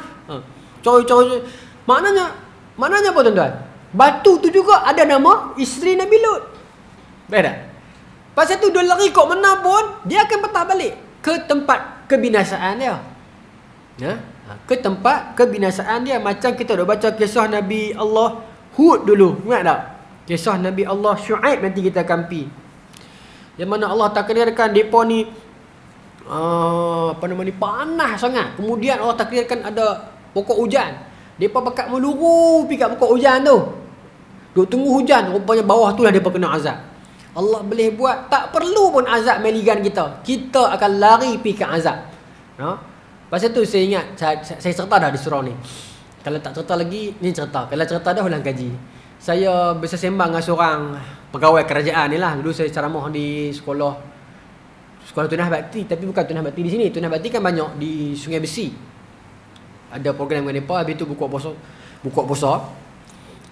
Cari. Maknanya apa tuan-tuan? Batu tu juga ada nama isteri Nabi Lut. Baik tak? Pasal tu dia lari kok mana pun, dia akan patah balik ke tempat kebinasaan dia. Ke tempat kebinasaan dia. Macam kita dah baca kisah Nabi Allah Hud dulu, ingat tak? Kisah Nabi Allah Shu'aib nanti kita akan pi. Yang mana Allah takdirkan depa ni panas sangat. Kemudian Allah takdirkan ada pokok hujan. Depa bakat meluru pi kat pokok hujan tu. Duk tunggu hujan, rupanya bawah tu lah depa kena azab. Allah boleh buat tak perlu pun azab meligan kita. Kita akan lari pi ke azab. Pasal tu saya ingat saya cerita dah di surau ni. Kalau tak cerita lagi, ni cerita. Kalau cerita dah ulang kaji. Saya bersembang dengan seorang pegawai kerajaan ni lah. Dulu saya ceramah di sekolah Tunah Bakti, tapi bukan Tunah Bakti di sini. Tunah Bakti kan banyak di Sungai Besi. Ada program dengan mereka, habis tu buka puasa.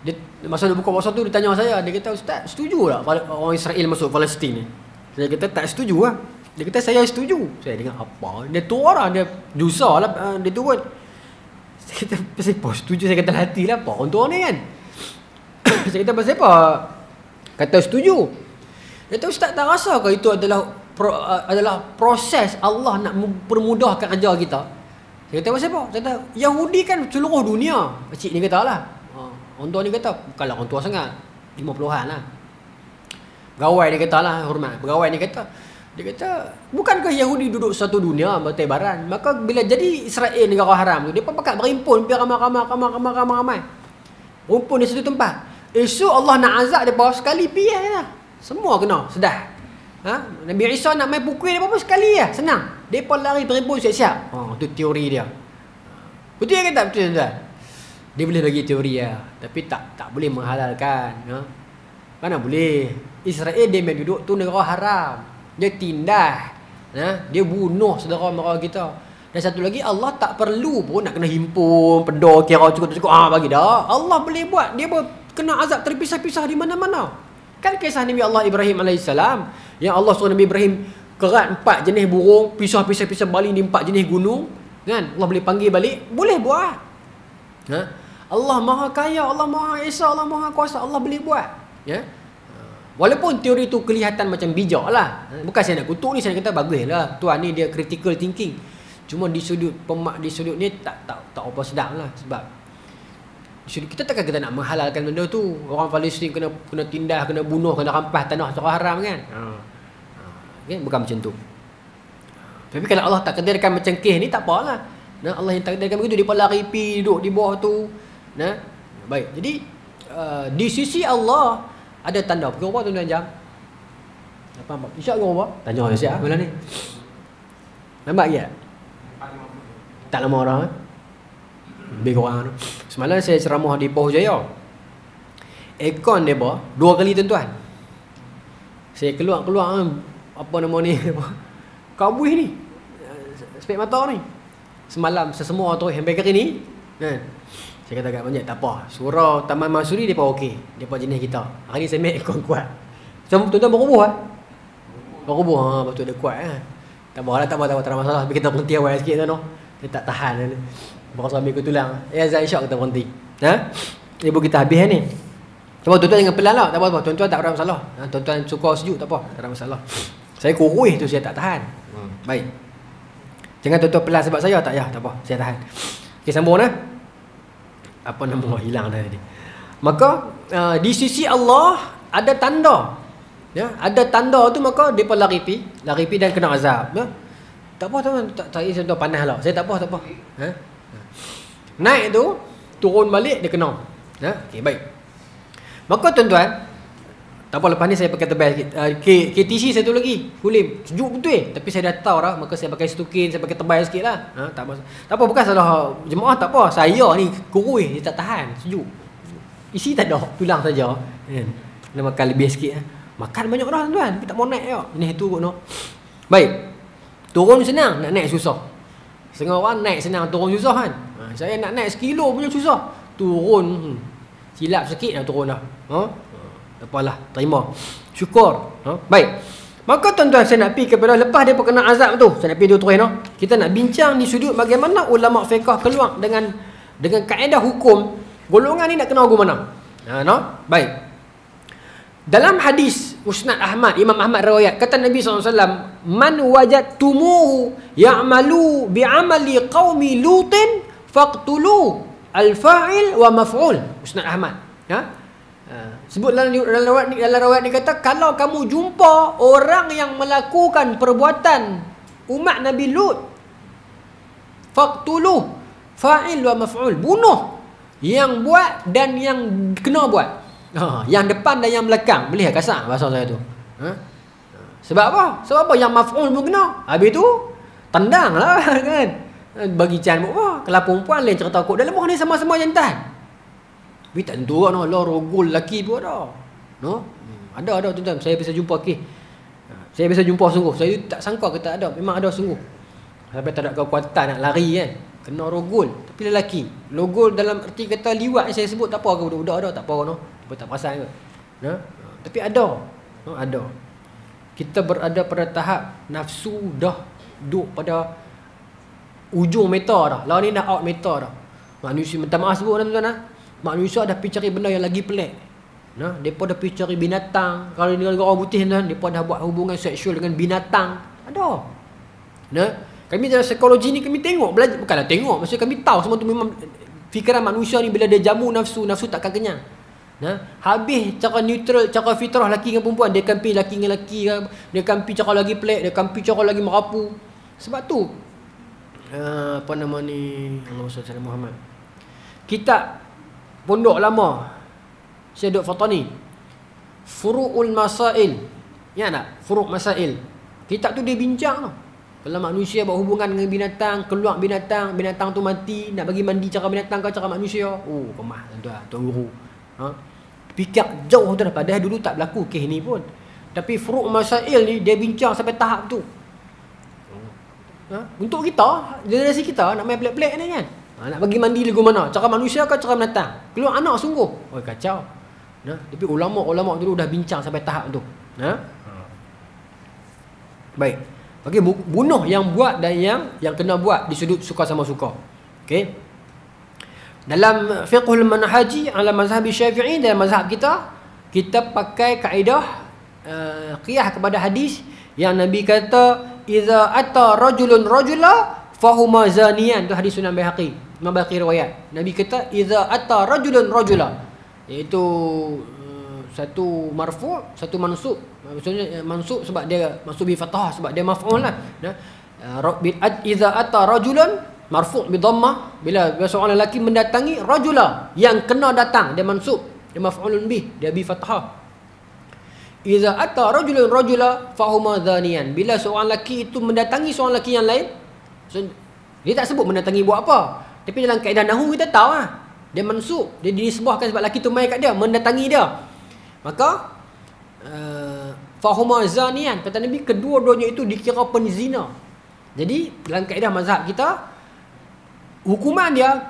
Dia, masa dia buka puasa tu dia tanya saya, dia kata, "Ustaz, setuju tak orang Israel masuk Palestin ni?" Saya kata tak setuju lah. Dia kata saya setuju. Saya dengar apa? Dia tua lah, dia dosa lah, dia turun. Saya kata pasal apa setuju? Saya kata hati lah, apa orang tua ni kan. Saya kata pasal apa kata setuju? Dia kata, "Ustaz tak rasa ke itu adalah proses Allah nak permudahkan kerja kita?" Saya kata pasal apa? Saya kata Yahudi kan seluruh dunia. Pakcik ni kata lah. Orang tua ni kata, bukanlah orang tua sangat, 50-an lah. Pegawai dia kata lah, hormat. Pegawai ni kata, dia kata, bukankah Yahudi duduk satu dunia, bertebaran? Maka bila jadi Israel negara haram tu, dia pun pakat berimpun, biar ramai. Rumpun di satu tempat. Esok Allah nak azab dia bawa sekali piah lah. Semua kena, sedah. Nabi Isa nak main pukul dia apa sekali lah, senang. Dia pun lari berimpun siap-siap. Itu teori dia. Betul ke tak betul tuan? Dia boleh bagi teori lah, tapi tak boleh menghalalkan. Mana boleh. Israel dia main duduk tu negara haram. Dia tindah. Dia bunuh saudara mara kita. Dan satu lagi, Allah tak perlu pun nak kena himpun, pedor, kira cukup bagi dah. Allah boleh buat. Dia kena azab terpisah-pisah di mana-mana. Kan kisah Nabi Allah Ibrahim AS, yang Allah suruh Nabi Ibrahim kerat 4 jenis burung, pisah-pisah baling di 4 jenis gunung. Kan? Allah boleh panggil balik. Boleh buat. Allah Maha Kaya, Allah Maha Esa, Allah Maha Kuasa, Allah boleh buat. Ya. Walaupun teori tu kelihatan macam bijak lah. Bukan saya nak kutuk ni, saya kata bagus lah. Tuan ni dia critical thinking. Cuma di sudut ni tak apa sedap lah. Sebab kita takkan kita nak menghalalkan benda tu. Orang Palestin kena tindas, kena bunuh, kena rampas tanah secara haram kan. Okay? Bukan macam tu. Tapi kalau Allah takdirkan macam kes ni, tak apalah. Nah, Allah yang takdirkan begitu, dia lari pi duduk di bawah tu. Nah, baik. Jadi di sisi Allah ada tanda. Pukul berapa tuan-tuan jam? 8.40. Isyak ke berapa? Tanya saya siap malam ni. Lambat ke? Tak lama orang. Lebih kurang tu. Semalam saya ceramah di Poh Jaya. Aircon dia 2 kali tuan-tuan. Saya keluar apa nama ni? Kabuih ni. Spek mata ni. Semalam sesemua terus sampai kali ni. Kan? Saya kata kat banyak tak apa. Surau Taman Mansuri depa okey. Depa jenis kita. Hari ni saya make aircon kuat. Tuan-tuan berkubuh ah. Berkubuh betul dia kuat ah. Tak apa, tak ada masalah. Tapi kita berhenti awal sikit tu. Dia tak tahan. Berasa ambil ke tulang. Azan isyak kita berhenti. Ha? Ibu kita habis ni. Cuba tuan-tuan jangan pelan lah. Tak apa-apa. Tuan-tuan tak ada masalah. Tuan-tuan suka sejuk tak apa. Tak ada masalah. Saya kurus tu saya tak tahan. Baik. Jangan tuan-tuan pelan sebab saya tak payah. Tak apa. Saya tahan. Okey, sambung dah. Apa nama hilang dah tadi. Maka di sisi Allah ada tanda. Ya, ada tanda tu maka depa lari pi dan kena azab, ya. Tak apa tuan, tak saya tu panas lah. Saya tak apa. Ha? Naik tu, turun balik dia kena. Ya, okey baik. Maka tuan-tuan, tak apa lepas ni saya pakai tebal sikit. KTC satu lagi, kulim. Sejuk betul tapi saya dah tahu dah, maka saya pakai stukin, saya pakai tebal sikitlah. Ha, tak apa bukan salah jemaah, tak apa. Saya ni kurus, dia tak tahan sejuk. Isi tak ada, tulang saja. Kan. Kena makan lebih sikit. Makan banyak dah tuan-tuan, tapi tak mau naik tak. Ini turun no. Baik. Turun senang, nak naik susah. Setengah orang naik senang, turun susah kan. Saya nak naik 1 kilo punya susah. Turun silap sikit dah turun dah. Tak apalah, terima. Syukur. Baik. Maka tuan-tuan saya nak pergi kepada lepas dia kena azab tu. Saya nak pergi dua terus no. Kita nak bincang di sudut bagaimana ulama fiqh keluar dengan kaedah hukum golongan ni nak kena hukum mana. No? Baik. Dalam hadis Musnad Ahmad, Imam Ahmad riwayat, kata Nabi SAW, man wajadtumuhu ya'malu bi'amali qaumi lutin faqtulu al-fa'il wa maf'ul. Musnad Ahmad. Ya? Sebut dalam riwayat ni kata, kalau kamu jumpa orang yang melakukan perbuatan umat Nabi Lut, faqtulu, fa'il wa maf'ul, bunuh yang buat dan yang kena buat. Yang depan dan yang belakang. Boleh kasar bahasa saya tu. Sebab apa? Sebab apa? Yang maf'ul pun kena. Habis tu tendang lah kan. Bagi can buat apa? Kalau perempuan lain cerita kok. Dalam ni sama-sama jantan. Tapi tak tentu kan. Lah rogol lelaki pun ada. No? Ada tuan-tuan. Saya bisa jumpa saya bisa jumpa sungguh. Saya tak sangka kita ada. Memang ada sungguh. Sampai tak ada kekuatan nak lari kan. Kena rogol. Tapi lelaki. Rogol dalam erti kata liwat saya sebut tak apa ke budak-budak ada. Tak apa no. Tak perasan ke. Tapi ada. Ada. Kita berada pada tahap nafsu dah duduk pada ujung meter dah. Lawan ni dah out meter dah. Manusia, minta maaf sebut tuan-tuan. Manusia dah pergi cari benda yang lagi pelik. Mereka dah pergi cari binatang. Kalau ni orang putih tuan, mereka dah buat hubungan seksual dengan binatang. Ada. Kami dalam psikologi ni kami tengok, belajar, bukanlah tengok, maksudnya kami tahu semua tu memang fikiran manusia ni bila dia jamu nafsu takkan kenyang. Habis cara neutral, cara fitrah lelaki dengan perempuan, dia akan pergi lelaki dengan lelaki, dia akan pergi cara lagi pelik, dia akan pergi cara lagi merapu. Sebab tu apa nama ni, Allahumma salli ala Muhammad, kitab pondok lama Syekh Dr. Fatani, Furu'ul Masail, ya tak? Furu' Masail. Kitab tu dia bincang tau. Kalau manusia buat hubungan dengan binatang, keluar binatang tu mati, nak bagi mandi cara binatang ke cara manusia. Kemah tuan-tuan, tuan guru. Fikir jauh tu dah, padahal dulu tak berlaku kes ni pun. Tapi Furu' Masail ni dia bincang sampai tahap tu. Untuk kita, generasi kita nak main pelik-pelik ni kan. Nak bagi mandi lagu mana? Cara manusia ke cara binatang? Keluar anak sungguh. Kacau. Tapi ulama' dulu dah bincang sampai tahap tu. Baik. Bagi bunuh yang buat dan yang kena buat di sudut suka sama suka. Okey. Dalam fiqhul manhaji ala mazhab Syafi'i, dalam mazhab kita kita pakai kaedah qiyas kepada hadis yang Nabi kata idza ata rajulun rajula fahuma zaniyan. Tu hadis Sunan Baihaqi. Imam Baihaqi riwayat. Nabi kata idza ata rajulun rajula, iaitu satu marfu', satu mansub. Maksudnya mansub sebab dia mansub bi fathah sebab dia maf'ul lah. Idza ata rajulun marfu' bi dhammah, bila seorang lelaki mendatangi rajula, yang kena datang, dia mansub, dia maf'ulun bih, dia bi fathah. Idza ata rajulun rajula fahuma dhaniyan, bila seorang lelaki itu mendatangi seorang lelaki yang lain, dia tak sebut mendatangi buat apa, tapi dalam kaedah nahwu kita tahu lah, dia mansub, dia disebahkan sebab lelaki tu mai kat dia, mendatangi dia, maka fahuma zaniyan, kata Nabi, kedua-duanya itu dikira penzina. Jadi dalam kaedah mazhab kita, hukuman dia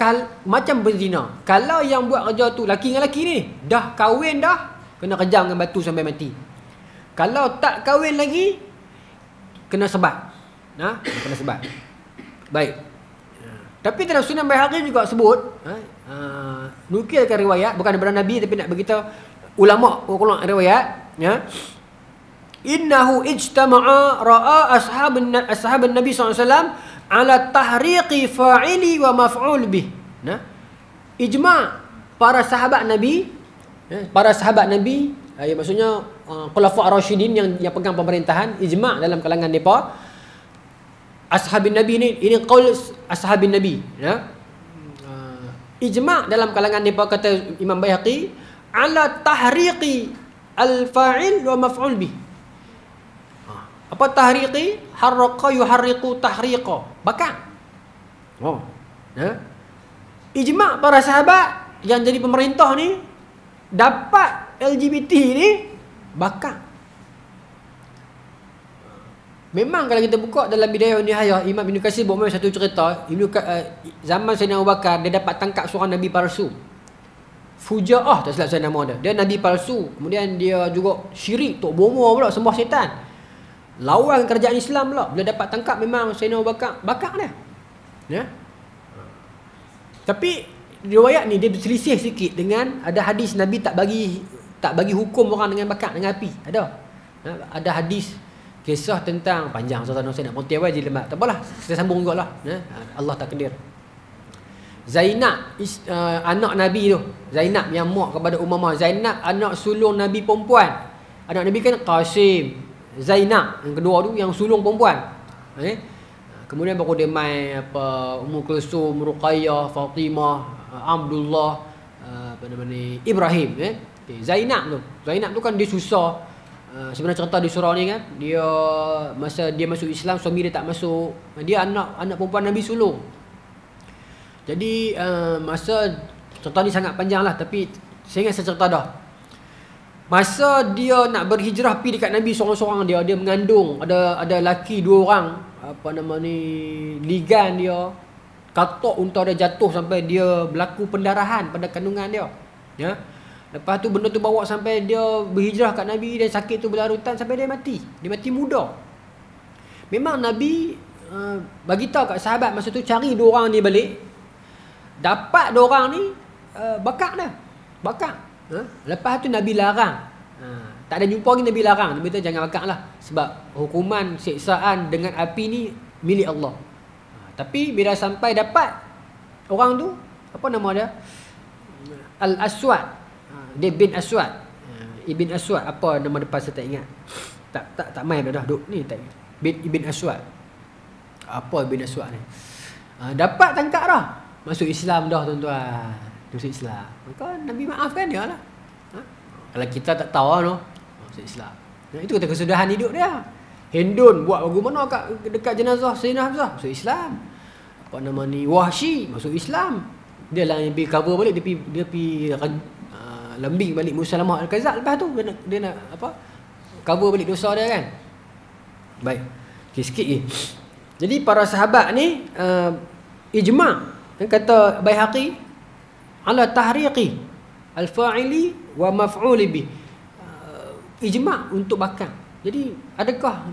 macam berzina. Kalau yang buat kerja tu laki dengan laki ni dah kahwin dah, kena kejam dengan batu sampai mati. Kalau tak kahwin lagi, kena sebat. Kena sebat. Baik. Tapi dalam Sunan Baihaqi juga sebut, nukilkan riwayat, bukan daripada Nabi tapi nak beritahu ulama riwayat, innahu ijtama'a ra'a ashabun Nabi SAW ala tahriqi fa'ili wa maf'ul bih. Ijma' para sahabat Nabi, maksudnya khulafa' ar-rasyidin yang pegang pemerintahan, ijma' dalam kalangan mereka, ashabin Nabi ini qaul ashabin Nabi, ijma' dalam kalangan mereka, kata Imam Baihaqi, ala tahriqi al-fa'il wa maf'ul bih. Apa tahriqi? Harraqa yuharriqu tahriqa, bakar. Ijma' para sahabat yang jadi pemerintah ni dapat LGBT ni bakar. Memang kalau kita buka dalam Bidayah wa Nihayah, Imam Ibn Katsir buat satu cerita, zaman Sayyidina Abu Bakar, dia dapat tangkap seorang Nabi palsu. Fujaah, tak silap saya nama dia. Dia Nabi palsu. Kemudian dia juga syirik, tok bomo pula, sembah syaitan. Lawan kerajaan Islam pula. Bila dapat tangkap, memang Sayyidina Abu Bakar bakar dia. Tapi riwayat ni dia berselisih sikit dengan ada hadis Nabi tak bagi hukum orang dengan bakar dengan api. Ada hadis kisah tentang panjang, saya nak pontiaw je lembat. Tak apalah, kita sambung jugalah. Allah takdir. Zainab anak Nabi tu, Zainab yang mak kepada Ummah. Zainab anak sulung Nabi perempuan. Anak Nabi kan Qasim, Zainab yang kedua tu yang sulung perempuan. Kemudian baru dia mai Ummu Kulsum, Ruqayyah, Fatimah, Abdullah, Ibrahim. Zainab tu kan dia susah. Sebenarnya cerita di surah ni kan, dia masa dia masuk Islam, suami dia tak masuk. Dia anak perempuan Nabi sulung. Jadi masa cerita ni sangat panjang lah, tapi saya ingat saya cerita dah. Masa dia nak berhijrah pergi dekat Nabi seorang-seorang, dia mengandung, ada lelaki 2 orang, ligan dia, katok unta dia jatuh sampai dia berlaku pendarahan pada kandungan dia. Lepas tu benda tu bawa sampai dia berhijrah kat Nabi, dan sakit tu berlarutan sampai dia mati. Dia mati muda. Memang Nabi bagi tahu kat sahabat masa tu, cari 2 orang ni balik. Dapat 2 orang ni bakar dah. Lepas tu Nabi larang. Tak ada jumpa lagi Nabi larang. Nabi kata jangan bakar lah, sebab hukuman siksaan dengan api ni milik Allah. Tapi bila sampai dapat orang tu, apa nama dia? Al-Aswad. Dia bin Aswad. Ibn Aswad, apa nama depan saya tak ingat. Tak main dah duk ni tak ingat. Ibn Aswad. Apa Ibn Aswad ni? Dapat tangkap dah. Masuk Islam dah tuan-tuan. Masuk Islam. Maka Nabi maafkan dia lah. Kalau kita tak tahu lah, masuk Islam. Itu kata kesudahan hidup dia. Hindun buat bagaimana dekat jenazah Sayyidina Hamzah, masuk Islam. Apa nama ni, Wahsy masuk Islam. Dia lah yang pergi cover balik, dia pergi lembing balik Musalamah Al-Kazak. Lepas tu dia nak cover balik dosa dia kan. Baik, sikit lagi. Jadi para sahabat ni ijma', kata Baihaqi, ala tahriqi al-fa'ili wa maf'uli bih, ijma' untuk bakar. Jadi adakah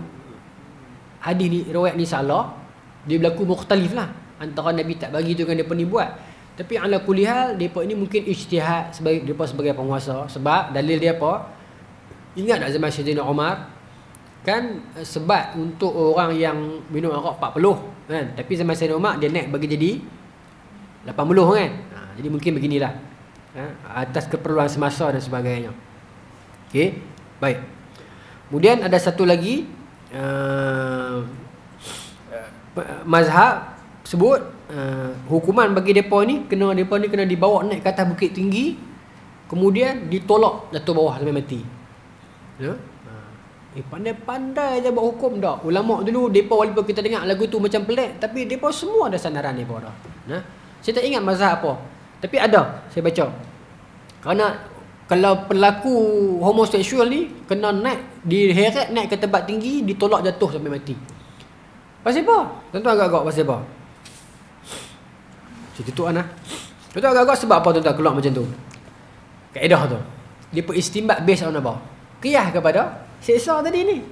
hadis ni, riwayat ni salah? Dia berlaku mukhtalif lah, antara Nabi tak bagi tu dengan dia pun buat. Tapi ala kulli hal depa ini mungkin ijtihad sebagai depa sebagai penguasa. Sebab dalil dia apa? Ingat tak zaman Sayyidina Umar kan, sebab untuk orang yang minum arak 40 kan, tapi zaman Sayyidina Umar dia naik bagi jadi 80 kan. Jadi mungkin beginilah, atas keperluan semasa dan sebagainya. Okey, baik. Kemudian ada satu lagi mazhab sebut hukuman bagi depa ni kena dibawa naik ke atas bukit tinggi, kemudian ditolak jatuh bawah sampai mati. Ya? Pandai-pandai je buat hukum dah. Ulama dulu depa walaupun kita dengar lagu tu macam pelik, tapi depa semua ada sandaran depa dah. Nah, saya tak ingat mazhab apa. Tapi ada saya baca. Kerana kalau pelaku homoseksual ni kena naik diheret naik ke tempat tinggi, ditolak jatuh sampai mati. Pasal apa? Tuan-tuan agak-agak pasal apa? Cerita tu Ana. Tuan-tuan agak-agak sebab apa tuan-tuan keluar macam tu? Kaedah tu. Dia pun istimbat base on apa? Qiyas kepada siksa tadi ni.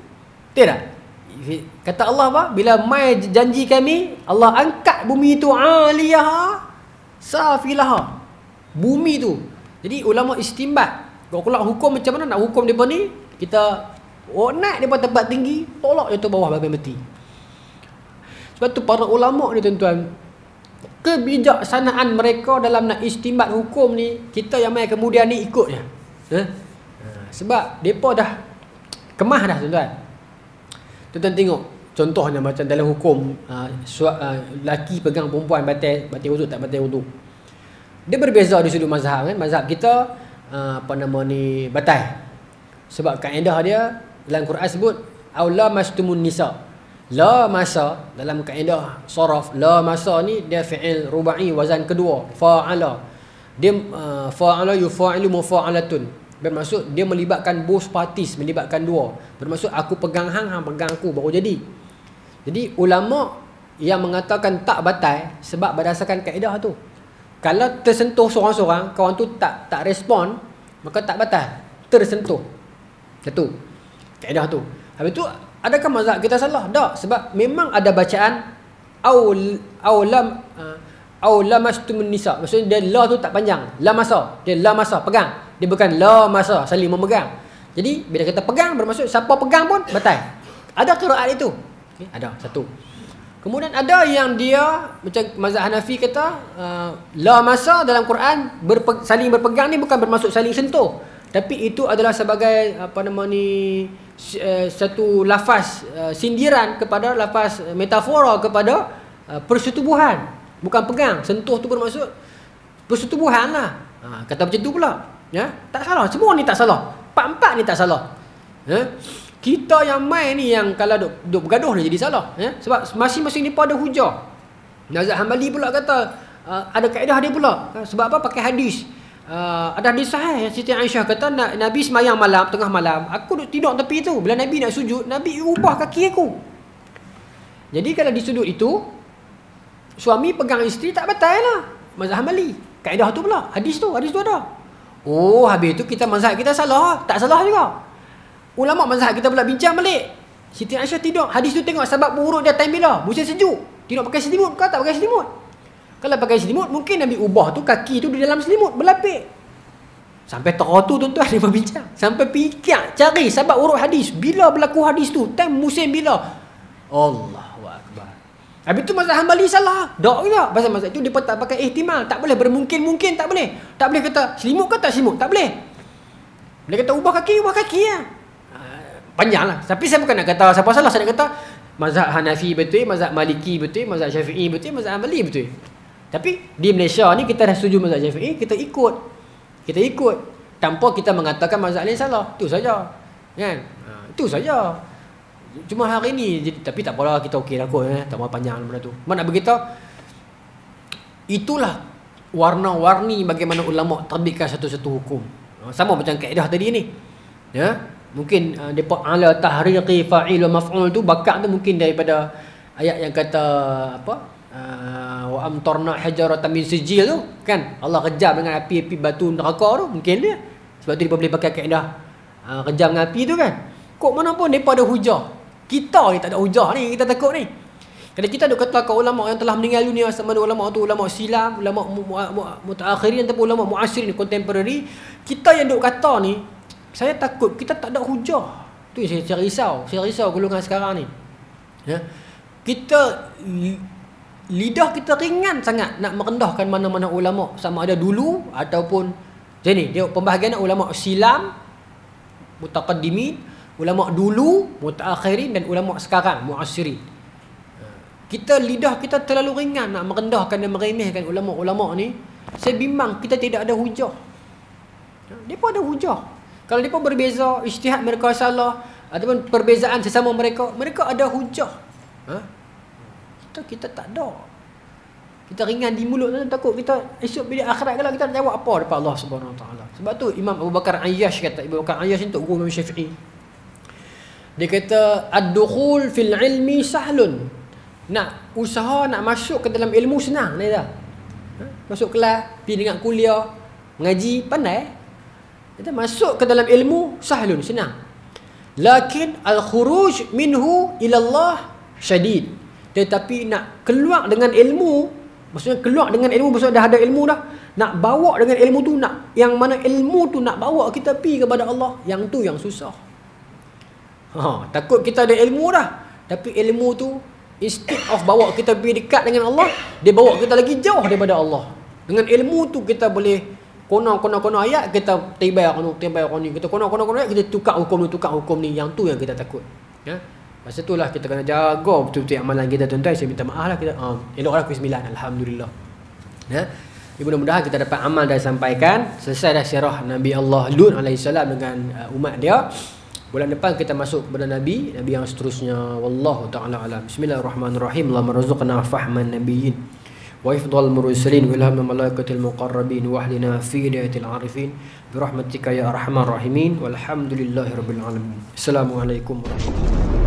Betul tak? Kata Allah apa? Bila mai janji kami, Allah angkat bumi tu aliyah safilah. Bumi tu. Jadi ulama istimbat. Kalau keluar hukum macam mana nak hukum depa ni? Kita naik depa tempat tinggi, tolak jatuh bawah bagai mati. Sebab tu para ulama ni tuan-tuan, kebijaksanaan mereka dalam nak istimbat hukum ni, kita yang mai kemudian ni ikut je. Sebab depa dah kemah dah tuan-tuan. Tuan-tuan tengok contohnya macam dalam hukum lelaki pegang perempuan batal wuduk tak batal wuduk. Dia berbeza di sudut mazhab kan. Mazhab kita batal. Sebab kaedah dia dalam Quran sebut aula mastumun nisa. La masa dalam kaedah saraf, la masa ni dia fi'il rubai wazan kedua, fa'ala. Dia fa'ala yufa'ilu mufa'alatun. Bermaksud dia melibatkan both parties, melibatkan dua. Bermaksud aku pegang hang pegang aku baru jadi. Jadi ulama yang mengatakan tak batal sebab berdasarkan kaedah tu. Kalau tersentuh seorang-seorang, kawan tu tak respon, maka tak batal. Tersentuh. Satu. Kaedah tu. Habis tu adakah mazhab kita salah? Tak, sebab memang ada bacaan au lamastumun nisa. Maksudnya dia la tu tak panjang. La masa. Dia la masa pegang. Dia bukan la masa saling memegang. Jadi bila kita pegang bermaksud siapa pegang pun batal. Ada qiraat itu. Okay, ada satu. Kemudian ada yang dia macam mazhab Hanafi kata la masa dalam Quran saling berpegang ni bukan bermaksud saling sentuh, tapi itu adalah sebagai satu lafaz sindiran kepada lafaz metafora kepada persetubuhan, bukan pegang. Sentuh tu bermaksud persetubuhan lah. Kata macam tu pula, ya, tak salah. Semua ni tak salah. Empat-empat ni tak salah. Ya? Kita yang main ni yang kalau duk bergaduh ni jadi salah, ya? Sebab masing-masing mereka ada hujah. Mazhab Hambali pula kata ada kaedah dia pula. Sebab apa? Pakai hadis. Ada hadis sahih Siti Aisyah kata Nabi semayang malam, tengah malam, aku duduk tidur tepi tu. Bila Nabi nak sujud, Nabi ubah kaki aku. Jadi kalau di sudut itu suami pegang isteri tak batal lah. Mazhab Hambali. Kaedah tu pula. Hadis tu ada. Oh, habis tu kita mazhab kita salah. Tak salah juga. Ulama mazhab kita pula bincang balik. Siti Aisyah tidur, hadis tu tengok sebab buruk dia time bila musim sejuk. Tidur pakai selimut ke tak pakai selimut? Kalau pakai selimut mungkin Nabi ubah tu kaki tu di dalam selimut berlapik. Sampai teratu tuan-tuan dia berbincang. Sampai fikir cari sebab urut hadis. Bila berlaku hadis tu? Time musim bila? Allahu akbar. Habis tu mazhab Hambali salah. Tak juga. Pasal mazhab tu dia tak pakai ihtimal. Tak boleh bermungkin-mungkin, tak boleh. Tak boleh kata selimut ke tak selimut, tak boleh. Boleh kata ubah kaki lah. Panjang lah. Tapi saya bukan nak kata siapa salah. Saya nak kata mazhab Hanafi betul, mazhab Maliki betul, mazhab Syafi'i betul, mazhab Hanbali betul. Tapi di Malaysia ni kita dah setuju mazhab Syafi'i, kita ikut tanpa kita mengatakan mazhab lain salah. Itu saja. Kan? Itu saja. Cuma hari ni tapi tak apalah, kita okey lah kot, tak mau panjang benda tu. Mana begitu? Itulah warna-warni bagaimana ulama terbitkan satu-satu hukum. Sama macam kaedah tadi ni. Ya. Mungkin depa ala tahriqi fa'il wa maf'ul tu bakat tu mungkin daripada ayat yang kata apa? Wa amtarna hajaratan min sijil tu kan. Allah kejam dengan api batu neraka tu, mungkin dia. Sebab tu depa boleh pakai kaedah kejam dengan api tu kan. Kok mana pun depa ada hujah. Kita ni tak ada hujah ni, kita takut ni. Kalau kita duk kata ulama yang telah meninggal dunia, sama ada ulama tu ulama silam, ulama mutaakhirin ataupun ulama muasirin contemporary, kita yang duk kata ni, saya takut kita tak ada hujah. Tu yang saya risau. Saya risau golongan sekarang ni. Ya. Kita lidah kita ringan sangat nak merendahkan mana-mana ulama, sama ada dulu ataupun jadi dia pembahagian ulama silam, mutaqaddimin, ulama dulu, mutaakhirin dan ulama sekarang, muasirin. Kita lidah kita terlalu ringan nak merendahkan dan meremehkan ulama-ulama ni. Saya bimbang kita tidak ada hujah. Depa ada hujah. Kalau depa berbeza, ijtihad mereka salah ataupun perbezaan sesama mereka ada hujah. Kita tak ada. Kita ringan di mulut tu, takut kita esok bila akhirat kalau kita nak jawab apa depan Allah Subhanahu Wa Taala. Sebab tu Imam Abu Bakar Ayyash kata, Abu Bakar Ayyash untuk guru Imam Syafi'i. Dia kata ad-dukhul fil ilmi sahlun. Nak usaha nak masuk ke dalam ilmu senang ni dah. Masuk kelas, pergi dengar kuliah, mengaji, pandai. Kita masuk ke dalam ilmu sahlun, senang. Lakin al-khuruj minhu ila Allah syadid. Tetapi nak keluar dengan ilmu, maksudnya keluar dengan ilmu, maksudnya dah ada ilmu dah, nak bawa dengan ilmu tu, nak yang mana ilmu tu nak bawa kita pergi kepada Allah, yang tu yang susah. Takut kita ada ilmu dah, tapi ilmu tu instead of bawa kita pergi dekat dengan Allah, dia bawa kita lagi jauh daripada Allah. Dengan ilmu tu kita boleh kono ayat, kita tibai ni, kita kono ayat, kita tukar hukum ni, yang tu yang kita takut. Ya. Masa itulah kita kena jaga betul-betul amalan kita, tuan-tuan. Saya minta maaf lah, kita eloklah ke 9, alhamdulillah. Ya. Mudah-mudahan kita dapat amal dah sampaikan. Selesai dah sirah Nabi Allah Lut alaihissalam dengan umat dia. Bulan depan kita masuk kepada Nabi yang seterusnya. Wallahu ta'ala alam. Bismillahirrahmanirrahim. Allahumma razuqna fahman nabiyyin wa ifdal mursalin wa ilhamna malaikatil muqarrabin wa ahlina fi hidayatil arifin bi rahmatika ya arhamar rahimin walhamdulillahi rabbil alamin. Assalamualaikum warahmatullahi wabarakatuh.